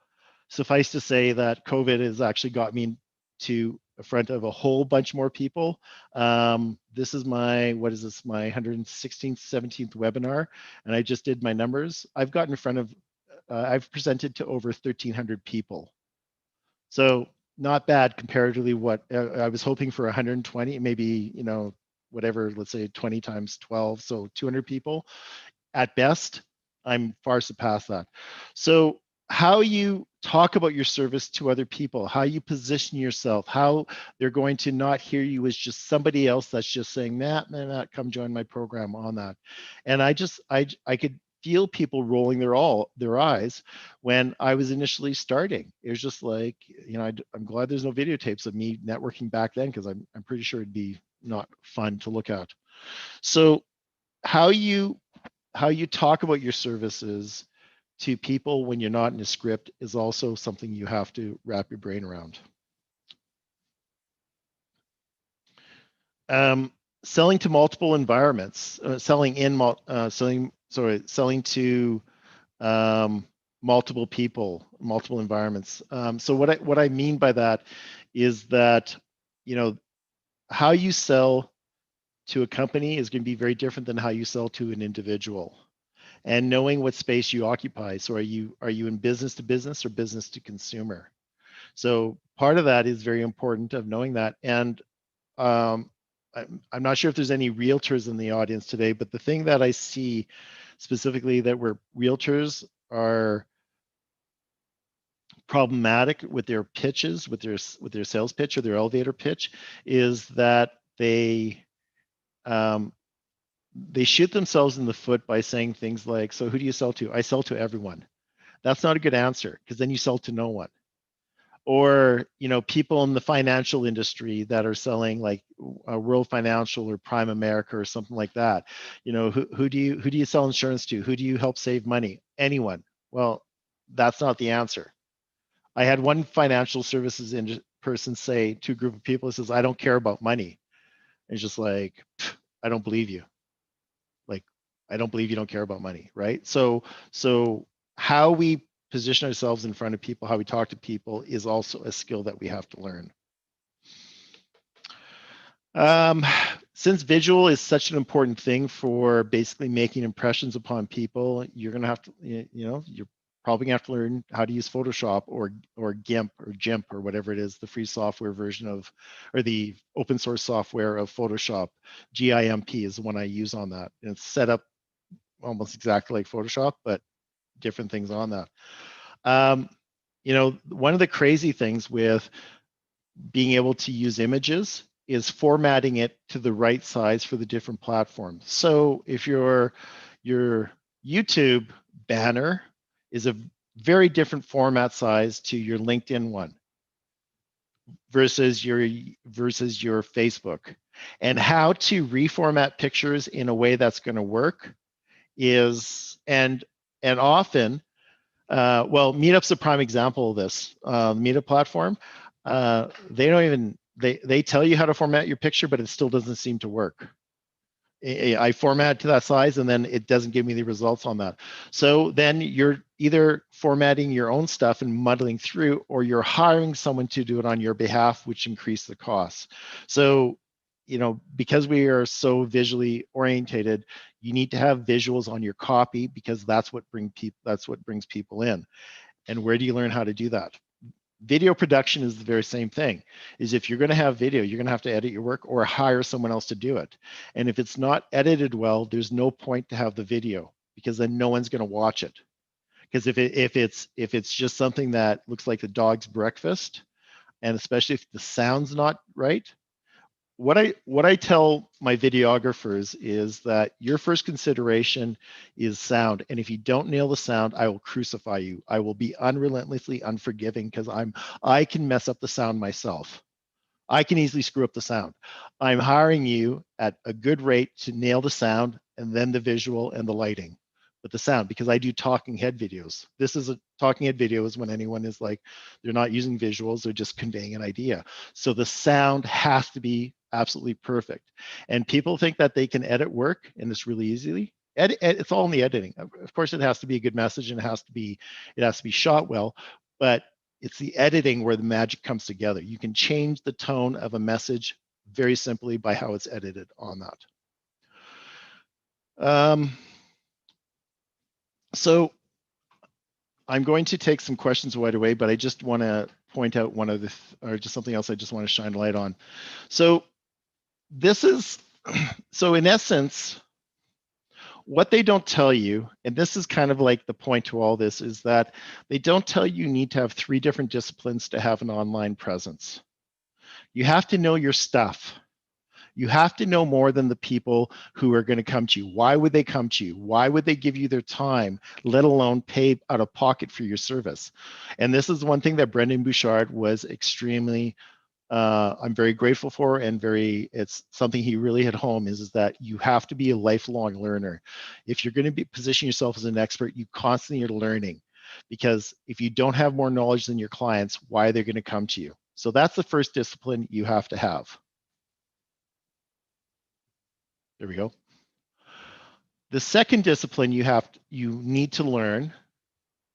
suffice to say that COVID has actually got me to in front of a whole bunch more people. This is my, what is this, my 116th, 17th webinar, and I just did my numbers. I've gotten in front of, I've presented to over 1,300 people. So not bad comparatively what I was hoping for 120, maybe, you know, whatever, let's say 20 times 12, so 200 people at best. I'm far surpassed that. So how you talk about your service to other people, how you position yourself, how they're going to not hear you as just somebody else that's just saying, Matt, come join my program on that. And I could feel people rolling their eyes when I was initially starting. It was just like, you know, I'm glad there's no videotapes of me networking back then, because I'm pretty sure it'd be not fun to look at. So how you talk about your services to people when you're not in a script is also something you have to wrap your brain around. Selling to multiple environments, selling to multiple people, multiple environments. So what I mean by that is that, you know, how you sell to a company is going to be very different than how you sell to an individual. And knowing what space you occupy. So are you in business to business or business to consumer? So part of that is very important of knowing that. And I'm not sure if there's any realtors in the audience today, but the thing that I see specifically that where realtors are problematic with their pitches, with their sales pitch or their elevator pitch, is that they shoot themselves in the foot by saying things like, so who do you sell to? I sell to everyone. That's not a good answer, because then you sell to no one. Or, you know, people in the financial industry that are selling like World Financial or Prime America or something like that. You know, who do you sell insurance to? Who do you help save money? Anyone. Well, that's not the answer. I had one financial services person say to a group of people, says, I don't care about money. And it's just like, I don't believe you. Like, I don't believe you don't care about money, right? So how we position ourselves in front of people, how we talk to people is also a skill that we have to learn. Since visual is such an important thing for basically making impressions upon people, you're going to have to, you know, you're probably going to have to learn how to use Photoshop or GIMP or GIMP or whatever it is, the free software version of, or the open source software of Photoshop. GIMP is the one I use on that. And it's set up almost exactly like Photoshop, but different things on that. You know, one of the crazy things with being able to use images is formatting it to the right size for the different platforms. So if your YouTube banner is a very different format size to your LinkedIn one versus your Facebook, and how to reformat pictures in a way that's going to work is, and often, well, Meetup's a prime example of this. Meetup platform, they don't even, they tell you how to format your picture, but it still doesn't seem to work. I format to that size and then it doesn't give me the results on that. So then you're either formatting your own stuff and muddling through, or you're hiring someone to do it on your behalf, which increase the costs. So, you know, because we are so visually orientated, you need to have visuals on your copy, because that's what brings people in. And where do you learn how to do that? Video production is the very same thing. Is if you're going to have video, you're going to have to edit your work or hire someone else to do it. And if it's not edited well, there's no point to have the video, because then no one's going to watch it. Because if it's just something that looks like the dog's breakfast, and especially if the sound's not right, what I tell my videographers is that your first consideration is sound, and if you don't nail the sound, I will crucify you. I will be unrelentlessly unforgiving, because I can mess up the sound myself. I can easily screw up the sound. I'm hiring you at a good rate to nail the sound and then the visual and the lighting. but the sound, because I do talking head videos. This is a talking head video is when anyone is like, they're not using visuals, they're just conveying an idea. So the sound has to be absolutely perfect. And people think that they can edit work and it's really easily. It's all in the editing. Of course, it has to be a good message and it has to be shot well, but it's the editing where the magic comes together. You can change the tone of a message very simply by how it's edited on that. So I'm going to take some questions right away, but I just want to point out one of the, or just something else I just want to shine light on. So this is, so in essence, what they don't tell you, and this is kind of like the point to all this, is that they don't tell you need to have 3 different disciplines to have an online presence. You have to know your stuff. You have to know more than the people who are going to come to you. Why would they come to you? Why would they give you their time, let alone pay out of pocket for your service? And this is one thing that Brendan Bouchard was extremely, I'm very grateful for, and it's something he really hit home is that you have to be a lifelong learner. If you're going to be position yourself as an expert, you constantly are learning, because if you don't have more knowledge than your clients, why are they going to come to you? So that's the first discipline you have to have. There we go. The second discipline you need to learn,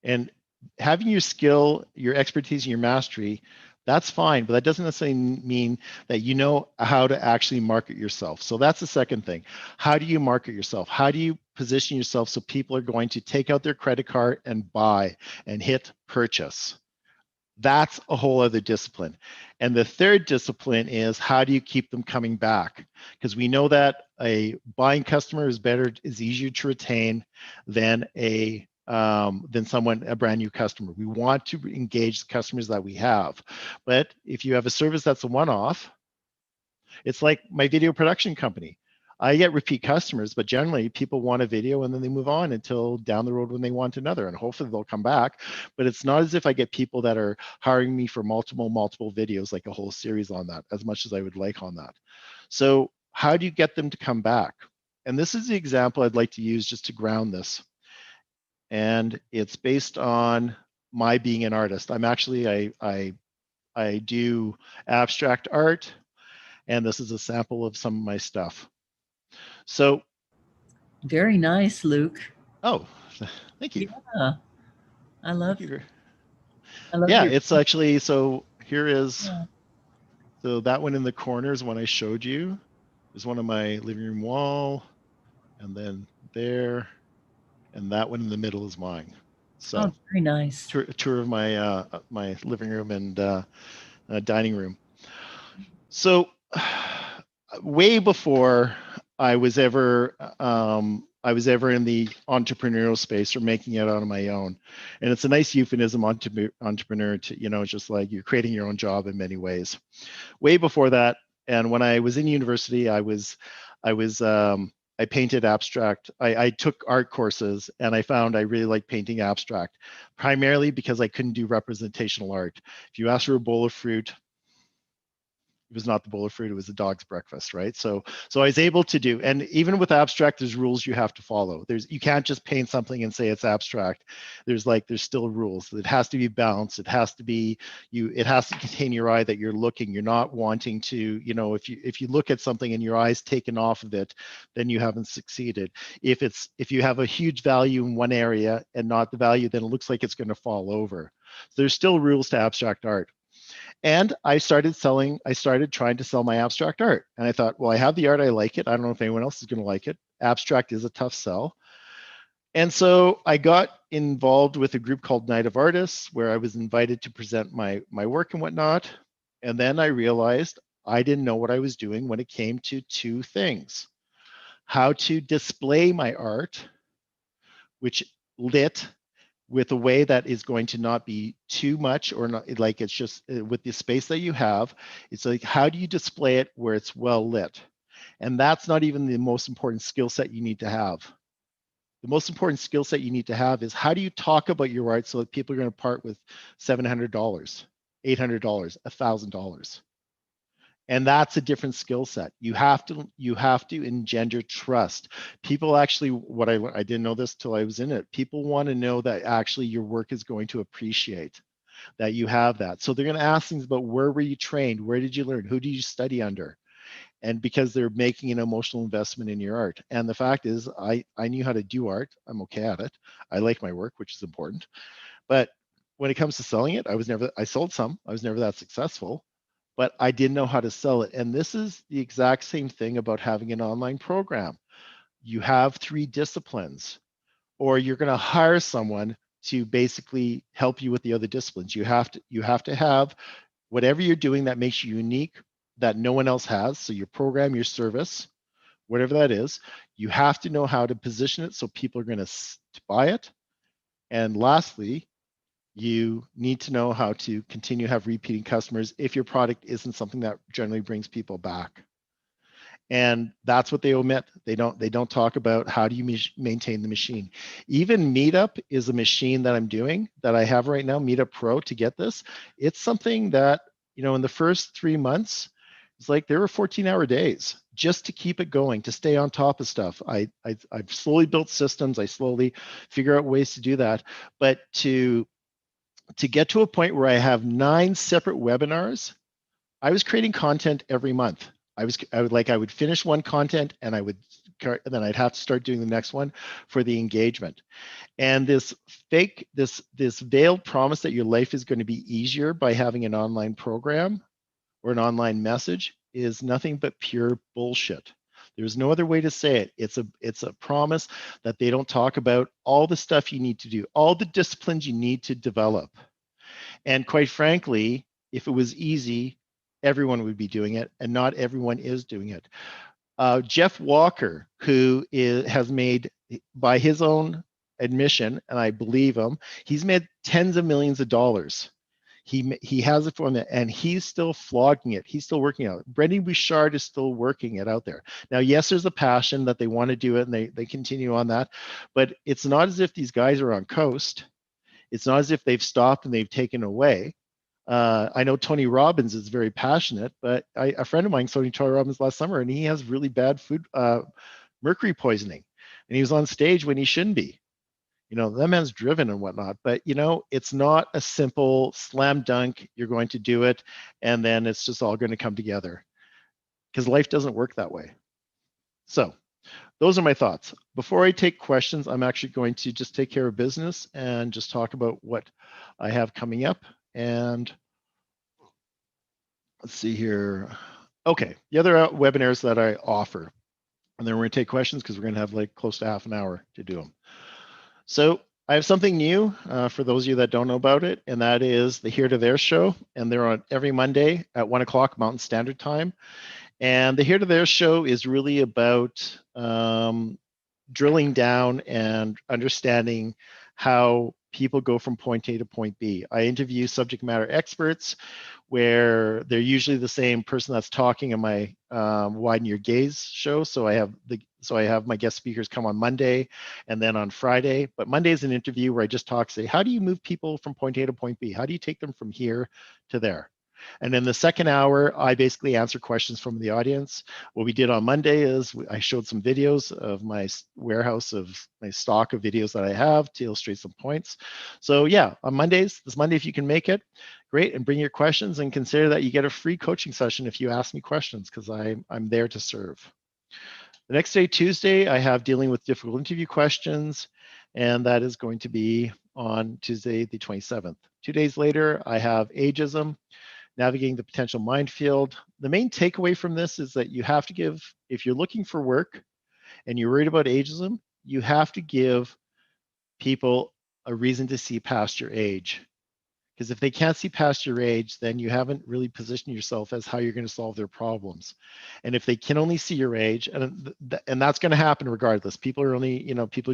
and having your skill, your expertise, and your mastery, that's fine, but that doesn't necessarily mean that you know how to actually market yourself. So that's the second thing. How do you market yourself? How do you position yourself so people are going to take out their credit card and buy and hit purchase? That's a whole other discipline. And the third discipline is how do you keep them coming back? Because we know that a buying customer is easier to retain than a brand new customer. We want to engage the customers that we have. But if you have a service that's a one-off, it's like my video production company. I get repeat customers, but generally people want a video and then they move on until down the road when they want another, and hopefully they'll come back. But it's not as if I get people that are hiring me for multiple videos, like a whole series on that, as much as I would like on that. So how do you get them to come back? And this is the example I'd like to use just to ground this. And it's based on my being an artist. I'm actually, I do abstract art, and this is a sample of some of my stuff. So very nice, Luke. Oh, thank you. Yeah, I love. Thank you. I love Yeah, your. it's actually, so here is, Yeah. so that one in the corner is one I showed you. There's one on my living room wall, and then there, and that one in the middle is mine. So Oh, very nice. tour of my my living room and dining room. So way before I was ever in the entrepreneurial space or making it out on my own, and it's a nice euphemism, entrepreneur, to, you know, just like you're creating your own job in many ways. Way before that, and when I was in university, I painted abstract. I took art courses, and I found I really like painting abstract, primarily because I couldn't do representational art. If you ask for a bowl of fruit, it was not the bowl of fruit, it was the dog's breakfast, right? So I was able to do, and even with abstract, there's rules you have to follow. You can't just paint something and say it's abstract. There's still rules. It has to be balanced. It has to be, it has to contain your eye that you're looking. You're not wanting to, you know, if you look at something and your eye's taken off of it, then you haven't succeeded. If you have a huge value in one area and not the value, then it looks like it's going to fall over. So there's still rules to abstract art. And I started trying to sell my abstract art. And I thought, well, I have the art, I like it. I don't know if anyone else is going to like it. Abstract is a tough sell. And so I got involved with a group called Night of Artists, where I was invited to present my work and whatnot. And then I realized I didn't know what I was doing when it came to 2 things: how to display my art, which lit with a way that is going to not be too much, or not, like, it's just with the space that you have, it's like, how do you display it where it's well lit? And that's not even the most important skill set you need to have. The most important skill set you need to have is, how do you talk about your art so that people are going to part with $700, $800, $1,000? And that's a different skill set. You have to engender trust. People actually, I didn't know this till I was in it. People want to know that actually your work is going to appreciate that you have that. So they're going to ask things about where were you trained? Where did you learn? Who did you study under? And because they're making an emotional investment in your art. And the fact is, I knew how to do art. I'm okay at it. I like my work, which is important. But when it comes to selling it, I sold some. I was never that successful, but I didn't know how to sell it. And this is the exact same thing about having an online program. You have 3 disciplines, or you're going to hire someone to basically help you with the other disciplines. You have to have whatever you're doing that makes you unique, that no one else has. So your program, your service, whatever that is, you have to know how to position it so people are going to buy it. And lastly, you need to know how to continue to have repeating customers if your product isn't something that generally brings people back. And that's what they omit. They don't talk about how do you maintain the machine. Even Meetup is a machine that I'm doing that I have right now, Meetup Pro, to get this. It's something that, in the first 3 months, it's like there were 14-hour days just to keep it going, to stay on top of stuff. I've slowly built systems. I slowly figure out ways to do that. But to get to a point where I have 9 separate webinars, I was creating content every month. I would finish one content and then I'd have to start doing the next one for the engagement. And this veiled promise that your life is going to be easier by having an online program or an online message is nothing but pure bullshit. There's no other way to say it. It's a promise that they don't talk about all the stuff you need to do, all the disciplines you need to develop. And quite frankly, if it was easy, everyone would be doing it, and not everyone is doing it. Jeff Walker, who has made, by his own admission, and I believe him, he's made tens of millions of dollars. He has it from it, and he's still flogging it. He's still working out. Brendan Bouchard is still working it out there. Now, yes, there's a passion that they want to do it, and they continue on that, but it's not as if these guys are on coast. It's not as if they've stopped and they've taken away. I know Tony Robbins is very passionate, but a friend of mine saw Tony Robbins last summer, and he has really bad mercury poisoning, and he was on stage when he shouldn't be. That man's driven and whatnot, but it's not a simple slam dunk. You're going to do it, and then it's just all going to come together, because life doesn't work that way. So those are my thoughts. Before I take questions, I'm actually going to just take care of business and just talk about what I have coming up. And let's see here. Okay, the other webinars that I offer, and then we're going to take questions because we're going to have like close to half an hour to do them. So I have something new for those of you that don't know about it, and that is the Here to There show. And they're on every Monday at 1 o'clock Mountain Standard Time. And the Here to There show is really about drilling down and understanding how people go from point A to point B. I interview subject matter experts where they're usually the same person that's talking in my Widen Your Gaze show. So I have my guest speakers come on Monday and then on Friday. But Monday is an interview where I just say, how do you move people from point A to point B? How do you take them from here to there? And in the second hour, I basically answer questions from the audience. What we did on Monday is I showed some videos of my warehouse of my stock of videos that I have to illustrate some points. So yeah, on Mondays, this Monday, if you can make it, great, and bring your questions, and consider that you get a free coaching session if you ask me questions, because I'm there to serve. The next day, Tuesday, I have dealing with difficult interview questions, and that is going to be on Tuesday, the 27th. 2 days later, I have ageism, navigating the potential minefield. The main takeaway from this is that you have to give, if you're looking for work and you're worried about ageism, you have to give people a reason to see past your age. Because if they can't see past your age, then you haven't really positioned yourself as how you're going to solve their problems. And if they can only see your age, and that's going to happen regardless. People are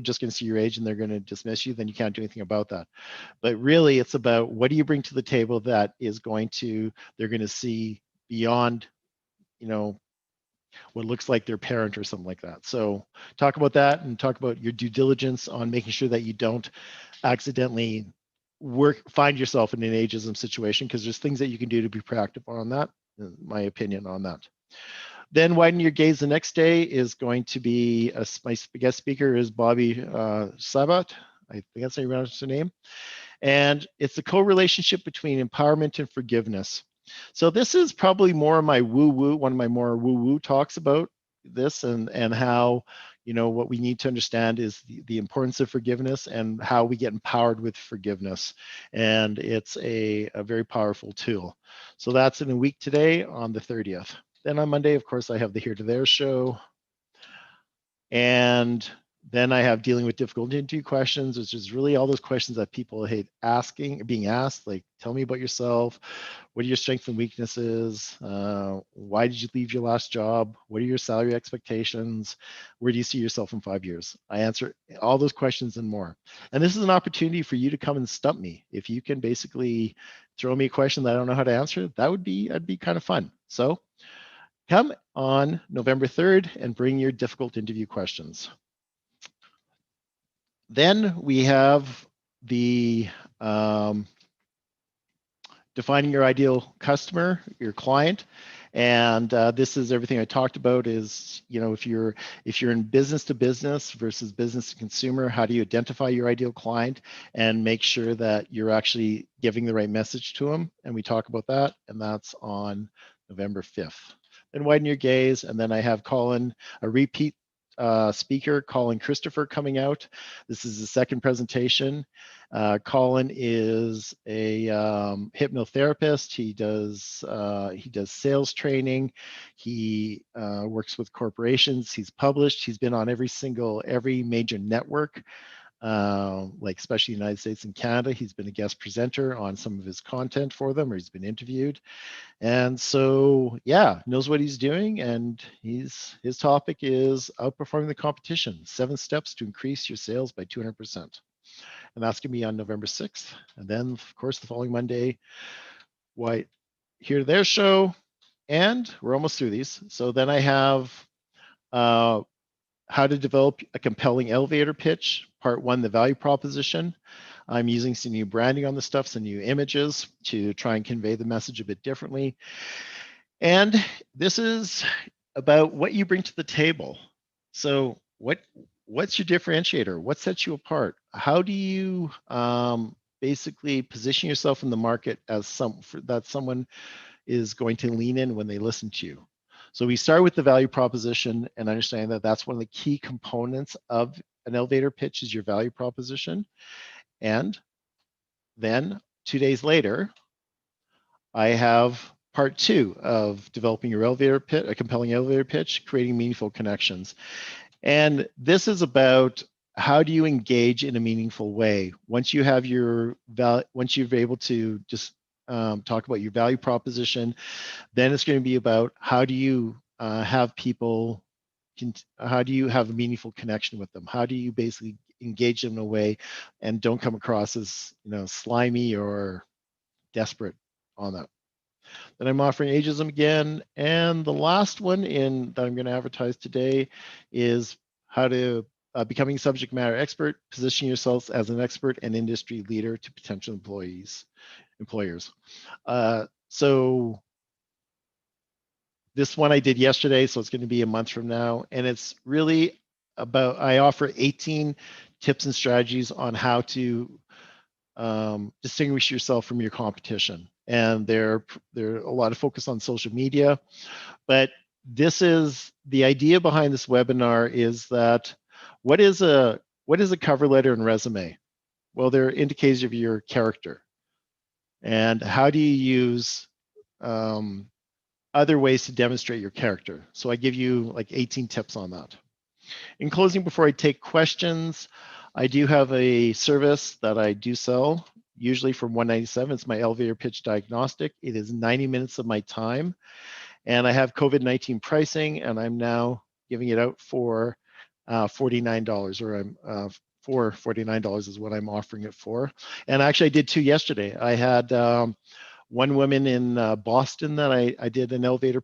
just going to see your age and they're going to dismiss you, then you can't do anything about that. But really, it's about what do you bring to the table that is they're going to see beyond, what looks like their parent or something like that. So talk about that, and talk about your due diligence on making sure that you don't accidentally find yourself in an ageism situation, because there's things that you can do to be proactive on that, in my opinion on that. Then widen your gaze the next day is going to be my guest speaker is Bobby Sabat. I think that's how you pronounce her name. And it's the co-relationship between empowerment and forgiveness. So this is probably more of my woo-woo, one of my more woo-woo talks about this, and how, what we need to understand is the importance of forgiveness and how we get empowered with forgiveness. And it's a very powerful tool. So that's in a week today on the 30th. Then on Monday, of course, I have the Here to There show. And then I have dealing with difficult interview questions, which is really all those questions that people hate being asked, like, tell me about yourself. What are your strengths and weaknesses? Why did you leave your last job? What are your salary expectations? Where do you see yourself in 5 years? I answer all those questions and more. And this is an opportunity for you to come and stump me. If you can basically throw me a question that I don't know how to answer, that'd be kind of fun. So come on November 3rd and bring your difficult interview questions. Then we have the defining your ideal customer, your client. And this is everything I talked about is, if you're in business to business versus business to consumer, how do you identify your ideal client and make sure that you're actually giving the right message to them? And we talk about that, and that's on November 5th. Then widen your gaze, and then I have Colin, a repeat speaker, Colin Christopher, coming out. This is the second presentation. Colin is a hypnotherapist. He does sales training. He works with corporations. He's published. He's been on every major network, like especially the United States and Canada. He's been a guest presenter on some of his content for them, or he's been interviewed. And so, yeah, knows what he's doing. And his topic is outperforming the competition, 7 steps to increase your sales by 200%. And that's going to be on November 6th. And then, of course, the following Monday, Here to There show. And we're almost through these. So then I have how to develop a compelling elevator pitch. Part 1, the value proposition. I'm using some new branding on the stuff, some new images to try and convey the message a bit differently. And this is about what you bring to the table. So what's your differentiator? What sets you apart? How do you basically position yourself in the market as someone is going to lean in when they listen to you? So we start with the value proposition and understand that that's one of the key components of an elevator pitch is your value proposition. And then 2 days later, I have part 2 of developing your elevator pitch, a compelling elevator pitch, creating meaningful connections. And this is about how do you engage in a meaningful way. Once you have once you've been able to just talk about your value proposition, then it's going to be about how do you have people, how do you have a meaningful connection with them? How do you basically engage them in a way and don't come across as slimy or desperate on that. Then I'm offering ageism again, and the last one that I'm going to advertise today is how to becoming subject matter expert, position yourselves as an expert and industry leader to potential employers. So this one I did yesterday, so it's going to be a month from now, and it's really about, I offer 18 tips and strategies on how to distinguish yourself from your competition. And there are a lot of focus on social media, but this is the idea behind this webinar is that what is a cover letter and resume? Well, they're indicators of your character. And how do you use other ways to demonstrate your character? So I give you like 18 tips on that. In closing, before I take questions, I do have a service that I do sell, usually from $197. It's my elevator pitch diagnostic. It is 90 minutes of my time. And I have COVID-19 pricing, and I'm now giving it out for $49, or I'm for $49 is what I'm offering it for. And actually, I did 2 yesterday. I had one woman in Boston that I did an elevator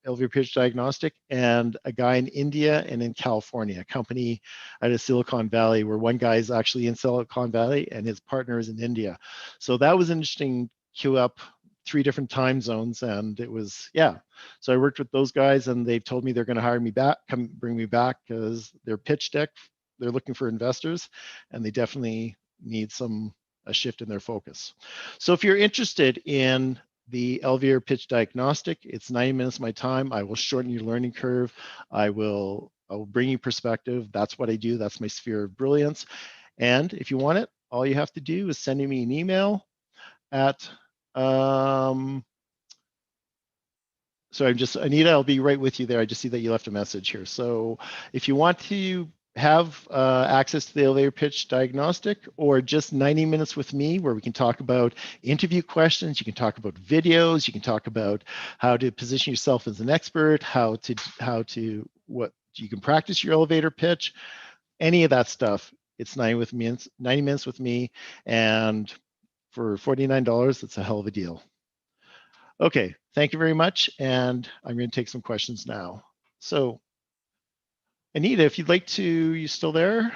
elevator pitch diagnostic, and a guy in India and in California, a company out of Silicon Valley, where one guy is actually in Silicon Valley and his partner is in India. So that was interesting. Queue up 3 different time zones, and it was, yeah. So I worked with those guys, and they've told me they're going to hire me back, come bring me back, because their pitch deck, they're looking for investors, and they definitely need a shift in their focus. So if you're interested in the elevator pitch diagnostic, it's 90 minutes of my time. I will shorten your learning curve. I will bring you perspective. That's what I do. That's my sphere of brilliance. And if you want it, all you have to do is send me an email at so I'm just, Anita, I'll be right with you there. I just see that you left a message here. So if you want to have access to the elevator pitch diagnostic, or just 90 minutes with me where we can talk about interview questions, you can talk about videos, you can talk about how to position yourself as an expert, what you can practice your elevator pitch, any of that stuff. It's 90 minutes with me, and for $49, it's a hell of a deal. Okay, thank you very much. And I'm going to take some questions now. So, Anita, if you'd like to, you still there?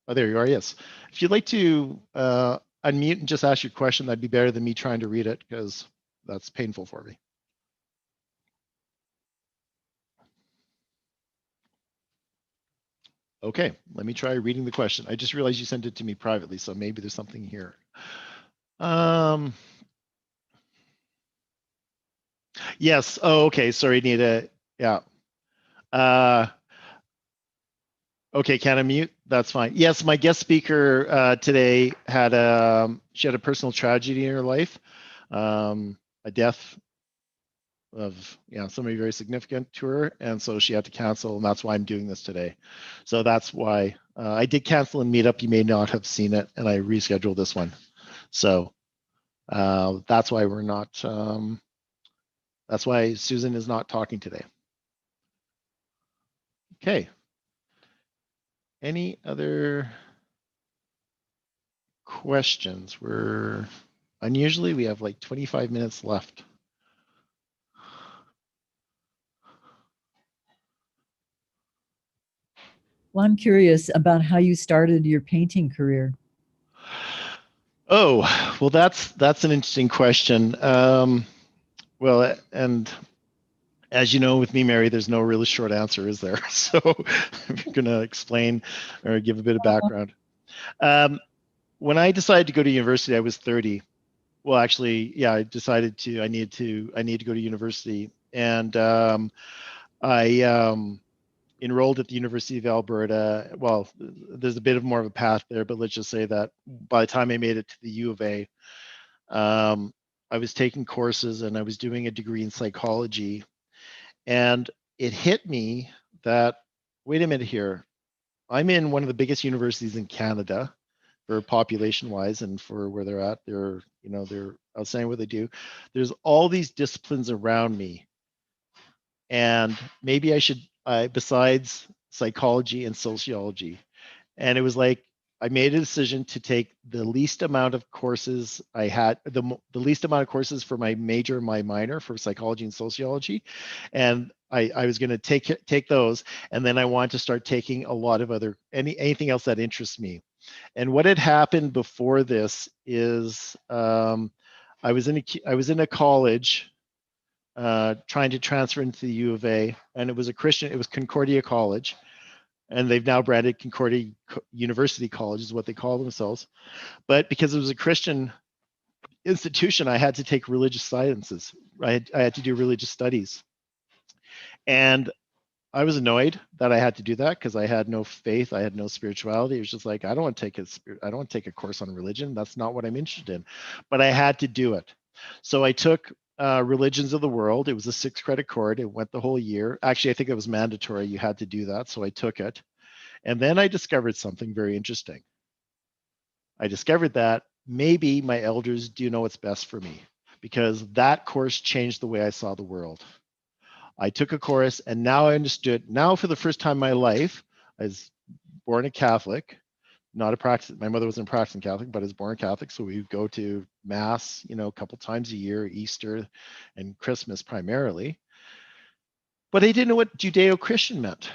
Oh, there you are, yes. If you'd like to unmute and just ask your question, that'd be better than me trying to read it, because that's painful for me. Okay, let me try reading the question. I just realized you sent it to me privately, so maybe there's something here. Yes. Oh, okay. Sorry, Anita. Yeah. Okay, can I mute? That's fine. Yes, my guest speaker today had she had a personal tragedy in her life, a death of somebody very significant to her, and so she had to cancel, and that's why I'm doing this today. So that's why I did cancel and meet up. You may not have seen it, and I rescheduled this one. So that's why we're not. That's why Susan is not talking today. Okay. Any other questions? Unusually, we have like 25 minutes left. Well, I'm curious about how you started your painting career. Oh, well, that's an interesting question. Well, and as you know, with me, Mary, there's no really short answer, is there? So I'm going to explain or give a bit of background. When I decided to go to university, I was 30. Well, actually, yeah, I decided I need to go to university, and I enrolled at the University of Alberta. Well, there's a bit of more of a path there, but let's just say that by the time I made it to the U of A, I was taking courses and I was doing a degree in psychology, and it hit me that, wait a minute here, I'm in one of the biggest universities in Canada for population wise and for where they're at. They're outstanding what they do. There's all these disciplines around me, and maybe I should, besides psychology and sociology. And it was like I made a decision to take the least amount of courses I had, the least amount of courses for my major and my minor for psychology and sociology, and I was going to take those, and then I wanted to start taking a lot of other anything else that interests me. And what had happened before this is I was in a college trying to transfer into the U of A, and it was Concordia College, and they've now branded Concordia University College is what they call themselves. But because it was a Christian institution, I had to take religious sciences. I had to do religious studies, and I was annoyed that I had to do that because I had no faith, I had no spirituality. It was just like, I don't want to take a course on religion. That's not what I'm interested in. But I had to do it. So I took Religions of the World. It was a 6-credit course. It went the whole year. Actually, I think it was mandatory. You had to do that. So I took it. And then I discovered something very interesting. I discovered that maybe my elders do know what's best for me, because that course changed the way I saw the world. I took a course, and now I understood. Now, for the first time in my life, I was born a Catholic, not a practice. My mother wasn't a practicing Catholic, but I was born Catholic. So we would go to Mass, a couple times a year, Easter and Christmas primarily. but I didn't know what Judeo-Christian meant.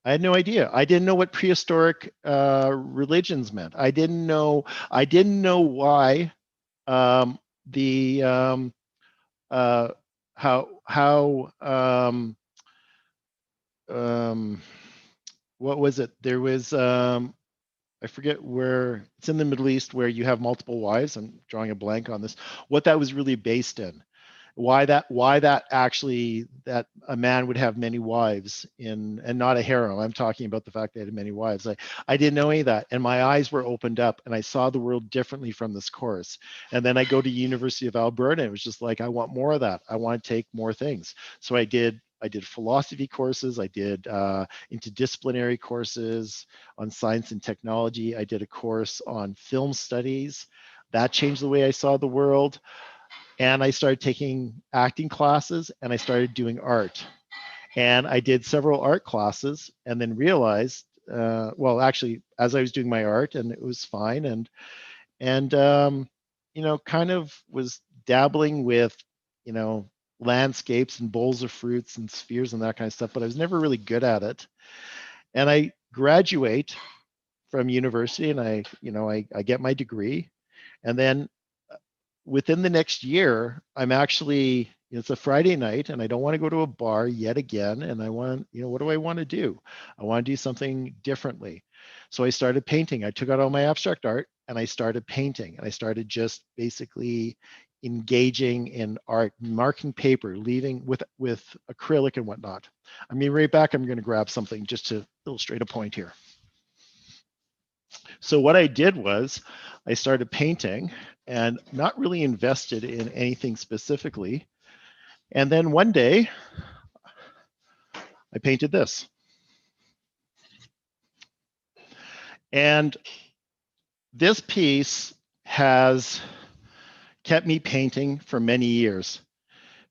I had no idea. I didn't know what prehistoric religions meant. I didn't know. I didn't know why the uh, how um, what was it? There was I forget where it's in the Middle East where you have multiple wives. I'm drawing a blank on this. What that was really based in, why that actually that a man would have many wives in and not a harem. I'm talking about the fact that he had many wives. I didn't know any of that, and my eyes were opened up, and I saw the world differently from this course. And then I go to University of Alberta, and it was just like, I want more of that. I want to take more things. So I did philosophy courses. I did interdisciplinary courses on science and technology. I did a course on film studies. That changed the way I saw the world. And I started taking acting classes, and I started doing art. And I did several art classes and then realized, well, actually, as I was doing my art, and it was fine, and kind of was dabbling with, you know, landscapes and bowls of fruits and spheres and that kind of stuff, but I was never really good at it. And I graduate from university, and I get my degree, and then within the next year, I'm actually, it's a Friday night and I don't want to go to a bar yet again. And I want, what do I want to do? I want to do something differently. So I started painting. I took out all my abstract art and I started painting, and I started just basically engaging in art, marking paper, leaving with acrylic and whatnot. I mean, right back, I'm going to grab something just to illustrate a point here. So what I did was I started painting and not really invested in anything specifically. And then one day I painted this. And this piece has kept me painting for many years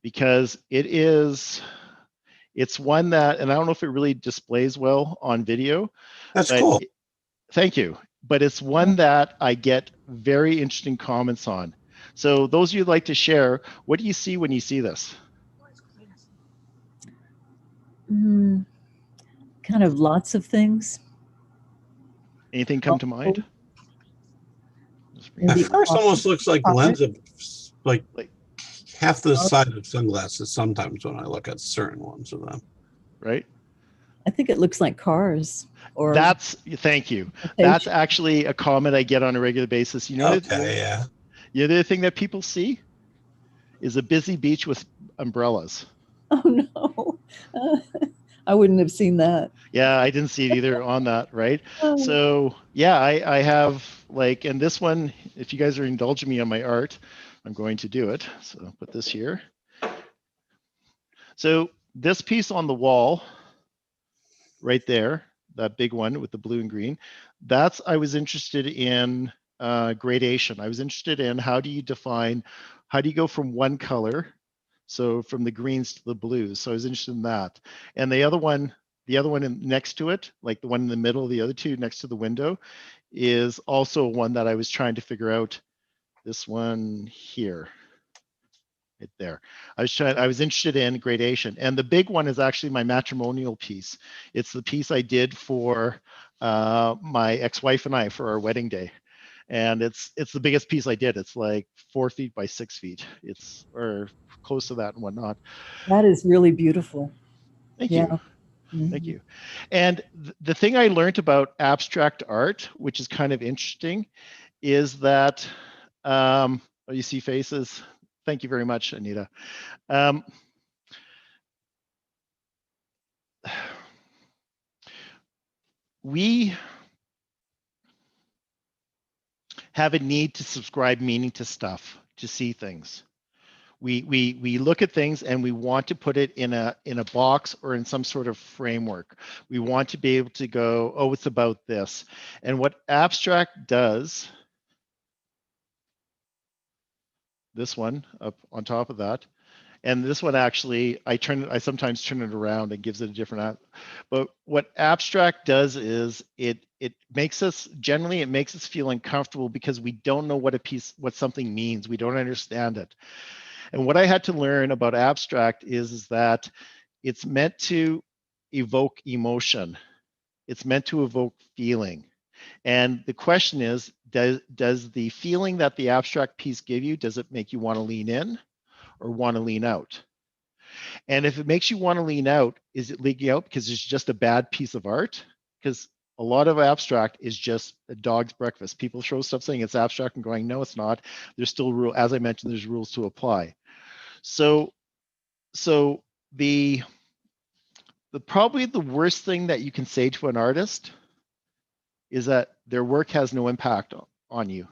because it's one that, and I don't know if it really displays well on video. That's cool. Thank you. But it's one that I get very interesting comments on. So those of you who'd like to share, what do you see when you see this? Kind of lots of things. Anything come to mind? At first, almost looks like lens of like half the side of sunglasses sometimes when I look at certain ones of them. Right? I think it looks like cars. Or thank you. That's actually a comment I get on a regular basis. You know, yeah. The other thing that people see is a busy beach with umbrellas. Oh no. I wouldn't have seen that. Yeah, I didn't see it either on that, right? So yeah, I have and this one, if you guys are indulging me on my art, I'm going to do it. So I'll put this here. So this piece on the wall, right there, that big one with the blue and green, I was interested in gradation. I was interested in how do you go from one color, so from the greens to the blues. So I was interested in that. And the other one next to it, like the one in the middle, the other two next to the window, is also one that I was trying to figure out. This one here. Right there. I was interested in gradation. And the big one is actually my matrimonial piece. It's the piece I did for my ex-wife and I for our wedding day. And it's the biggest piece I did. It's like 4 feet by 6 feet. Or close to that and whatnot. That is really beautiful. Thank you. Mm-hmm. Thank you. And the thing I learned about abstract art, which is kind of interesting, is that you see faces. Thank you very much, Anita. We have a need to subscribe meaning to stuff, to see things. We look at things and we want to put it in a box or in some sort of framework. We want to be able to go, oh, it's about this. And what abstract does, this one up on top of that, and this one actually, I sometimes turn it around and gives it a different. But what abstract does is it makes us feel uncomfortable because we don't know what something means. We don't understand it. And what I had to learn about abstract is that It's meant to evoke emotion. It's meant to evoke feeling. And the question is, does the feeling that the abstract piece give you, does it make you want to lean in or want to lean out? And if it makes you want to lean out, is it leaking out because it's just a bad piece of art? Because a lot of abstract is just a dog's breakfast. People throw stuff saying it's abstract and going, no, it's not. There's still rule, as I mentioned, there's rules to apply. So the probably the worst thing that you can say to an artist is that their work has no impact on you.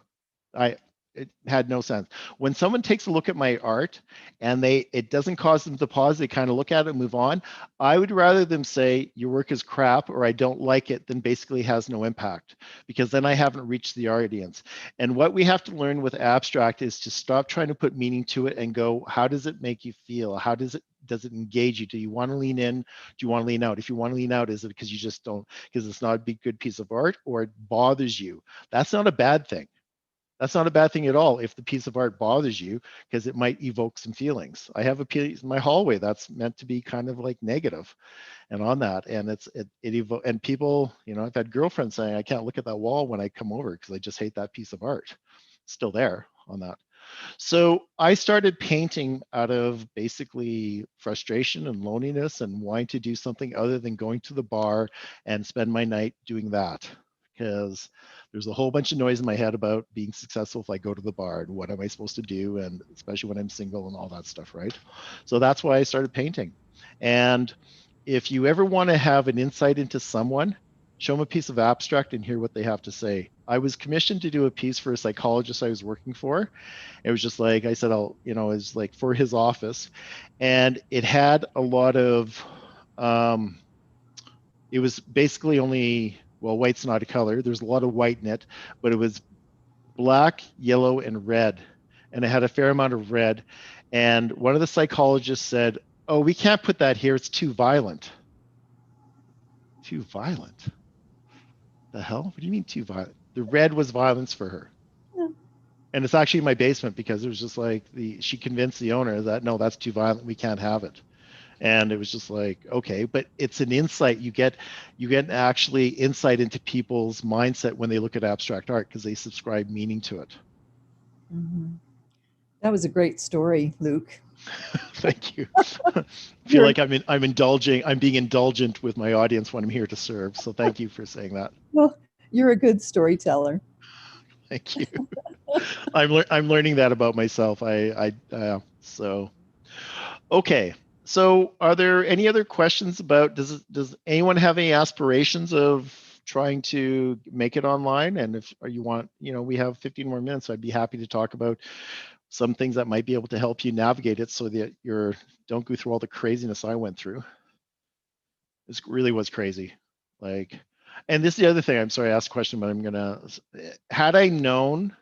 It had no sense. When someone takes a look at my art and it doesn't cause them to pause, they kind of look at it and move on. I would rather them say your work is crap or I don't like it than basically has no impact, because then I haven't reached the audience. And what we have to learn with abstract is to stop trying to put meaning to it and go, how does it make you feel? How does it engage you? Do you want to lean in? Do you want to lean out? If you want to lean out, is it because you just don't, because it's not a good piece of art, or it bothers you? That's not a bad thing. That's not a bad thing at all if the piece of art bothers you, because it might evoke some feelings. I have a piece in my hallway that's meant to be kind of like negative, and on that, and and people, I've had girlfriends saying I can't look at that wall when I come over because I just hate that piece of art. It's still there on that. So I started painting out of basically frustration and loneliness and wanting to do something other than going to the bar and spend my night doing that, because there's a whole bunch of noise in my head about being successful if I go to the bar and what am I supposed to do, and especially when I'm single and all that stuff, right? So that's why I started painting. And if you ever want to have an insight into someone, show them a piece of abstract and hear what they have to say. I was commissioned to do a piece for a psychologist I was working for. It was just like I said, it was like for his office, and it had a lot of it was basically only, well, white's not a color. There's a lot of white in it, but it was black, yellow, and red. And it had a fair amount of red. And one of the psychologists said, oh, we can't put that here. It's too violent. Too violent? The hell? What do you mean too violent? The red was violence for her. Yeah. And it's actually in my basement because it was just like she convinced the owner that, no, that's too violent. We can't have it. And it was just like, okay, but it's an insight. You get actually insight into people's mindset when they look at abstract art, because they subscribe meaning to it. Mm-hmm. That was a great story, Luke. Thank you. I feel like I'm being indulgent with my audience when I'm here to serve. So thank you for saying that. Well, you're a good storyteller. Thank you. I'm learning that about myself. So okay. So are there any other questions about, does anyone have any aspirations of trying to make it online? And if you want, we have 15 more minutes, so I'd be happy to talk about some things that might be able to help you navigate it so that don't go through all the craziness I went through. This really was crazy. And this is the other thing, I'm sorry I asked a question, but had I known,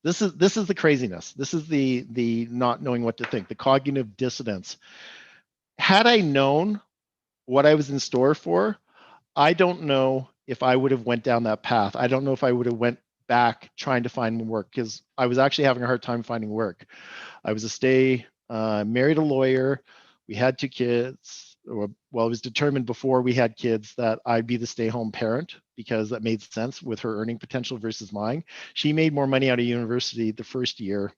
this is the craziness. This is the not knowing what to think, the cognitive dissonance. Had I known what I was in store for, I don't know if I would have went down that path. I don't know if I would have went back trying to find work, because I was actually having a hard time finding work. I was married a lawyer. We had 2 kids. Well, it was determined before we had kids that I'd be the stay-home parent, because that made sense with her earning potential versus mine. She made more money out of university the first year.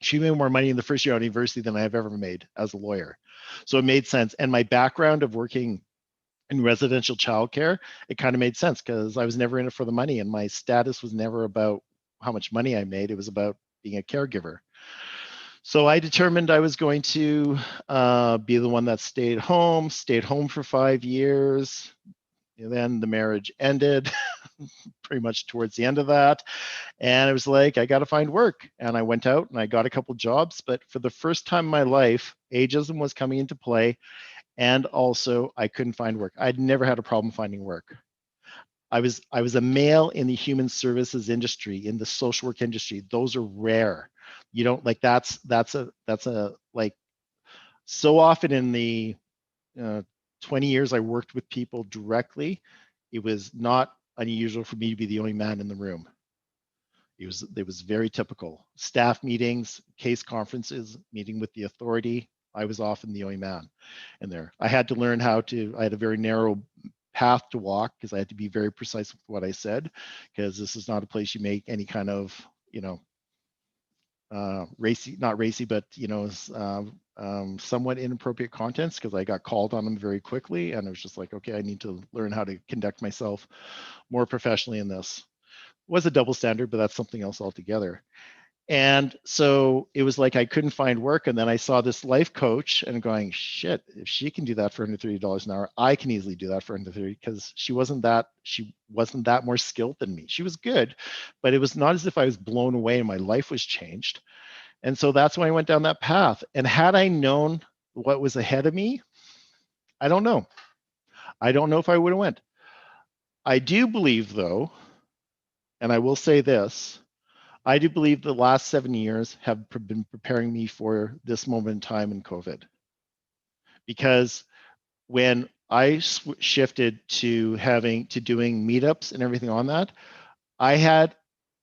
She made more money in the first year out of university than I have ever made as a lawyer. So it made sense. And my background of working in residential childcare, it kind of made sense, because I was never in it for the money, and my status was never about how much money I made. It was about being a caregiver. So I determined I was going to be the one that stayed home for 5 years. And then the marriage ended pretty much towards the end of that. And it was like, I got to find work. And I went out and I got a couple jobs. But for the first time in my life, ageism was coming into play. And also, I couldn't find work. I'd never had a problem finding work. I was a male in the human services industry, in the social work industry. Those are rare. You don't like that's a like, so often in the 20 years I worked with people directly, it was not unusual for me to be the only man in the room. It was very typical. Staff meetings, case conferences, meeting with the authority, I was often the only man in there. I had to learn I had a very narrow path to walk because I had to be very precise with what I said, because this is not a place you make any kind of, racy, not racy, but, somewhat inappropriate contents, because I got called on them very quickly. And it was just like, okay, I need to learn how to conduct myself more professionally in this. It was a double standard, but that's something else altogether. And so it was like I couldn't find work. And then I saw this life coach and going, shit, if she can do that for $130 an hour, I can easily do that for $130, because she wasn't that more skilled than me. She was good, but it was not as if I was blown away and my life was changed. And so that's when I went down that path. And had I known what was ahead of me, I don't know. I don't know if I would have went. I do believe, though, and I will say this, I do believe the last 7 years have been preparing me for this moment in time in COVID. Because when I shifted to doing meetups and everything on that, I had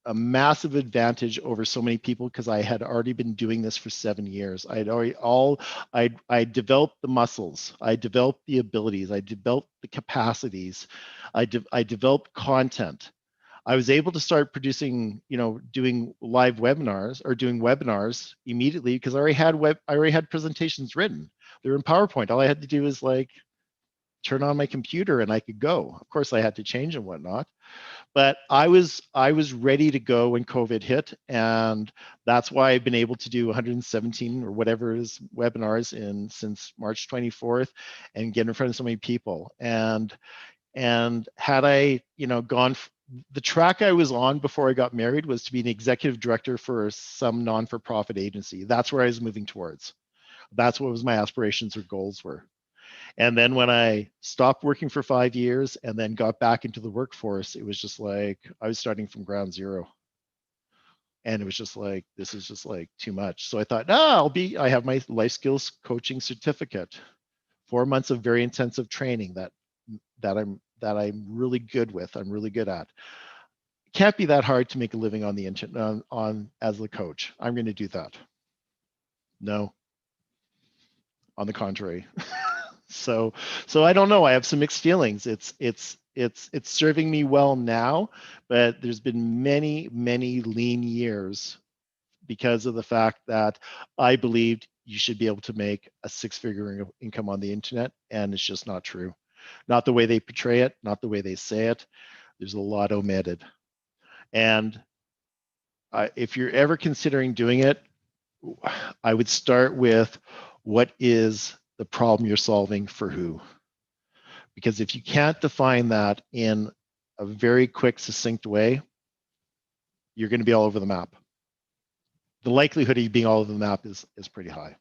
a massive advantage over so many people because I had already been doing this for 7 years. I developed the muscles, I developed the abilities, I developed the capacities, I developed content. I was able to start producing, doing live webinars or doing webinars immediately because I already had presentations written. They're in PowerPoint. All I had to do was like turn on my computer and I could go. Of course, I had to change and whatnot, but I was ready to go when COVID hit, and that's why I've been able to do 117 or whatever is webinars since March 24th and get in front of so many people. And had I, gone, the track I was on before I got married was to be an executive director for some non-for-profit agency. That's where I was moving towards. That's what was my aspirations or goals were. And then when I stopped working for 5 years and then got back into the workforce, it was just like I was starting from ground zero. And it was just like, this is just like too much. So I thought, I have my life skills coaching certificate, 4 months of very intensive training that I'm really good with. I'm really good at. It can't be that hard to make a living on the internet as a coach. I'm going to do that. No, on the contrary. So I don't know. I have some mixed feelings. It's serving me well now, but there's been many lean years because of the fact that I believed you should be able to make a 6-figure income on the internet, and it's just not true. Not the way they portray it, not the way they say it. There's a lot omitted. And if you're ever considering doing it, I would start with what is the problem you're solving for who? Because if you can't define that in a very quick, succinct way, you're going to be all over the map. The likelihood of you being all over the map is pretty high.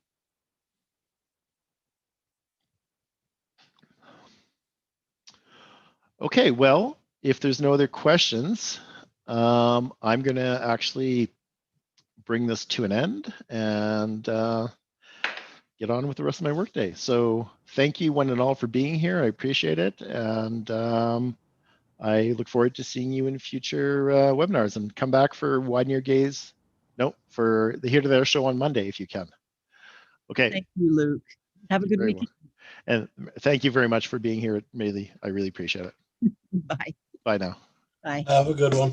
Okay, well, if there's no other questions, I'm going to actually bring this to an end and get on with the rest of my workday. So thank you one and all for being here. I appreciate it. And I look forward to seeing you in future webinars, and come back for Widen Your Gaze. No, for the Here to There show on Monday, if you can. Okay. Thank you, Luke. Have a good weekend. And thank you very much for being here, Maylee. I really appreciate it. Bye. Bye now. Bye. Have a good one.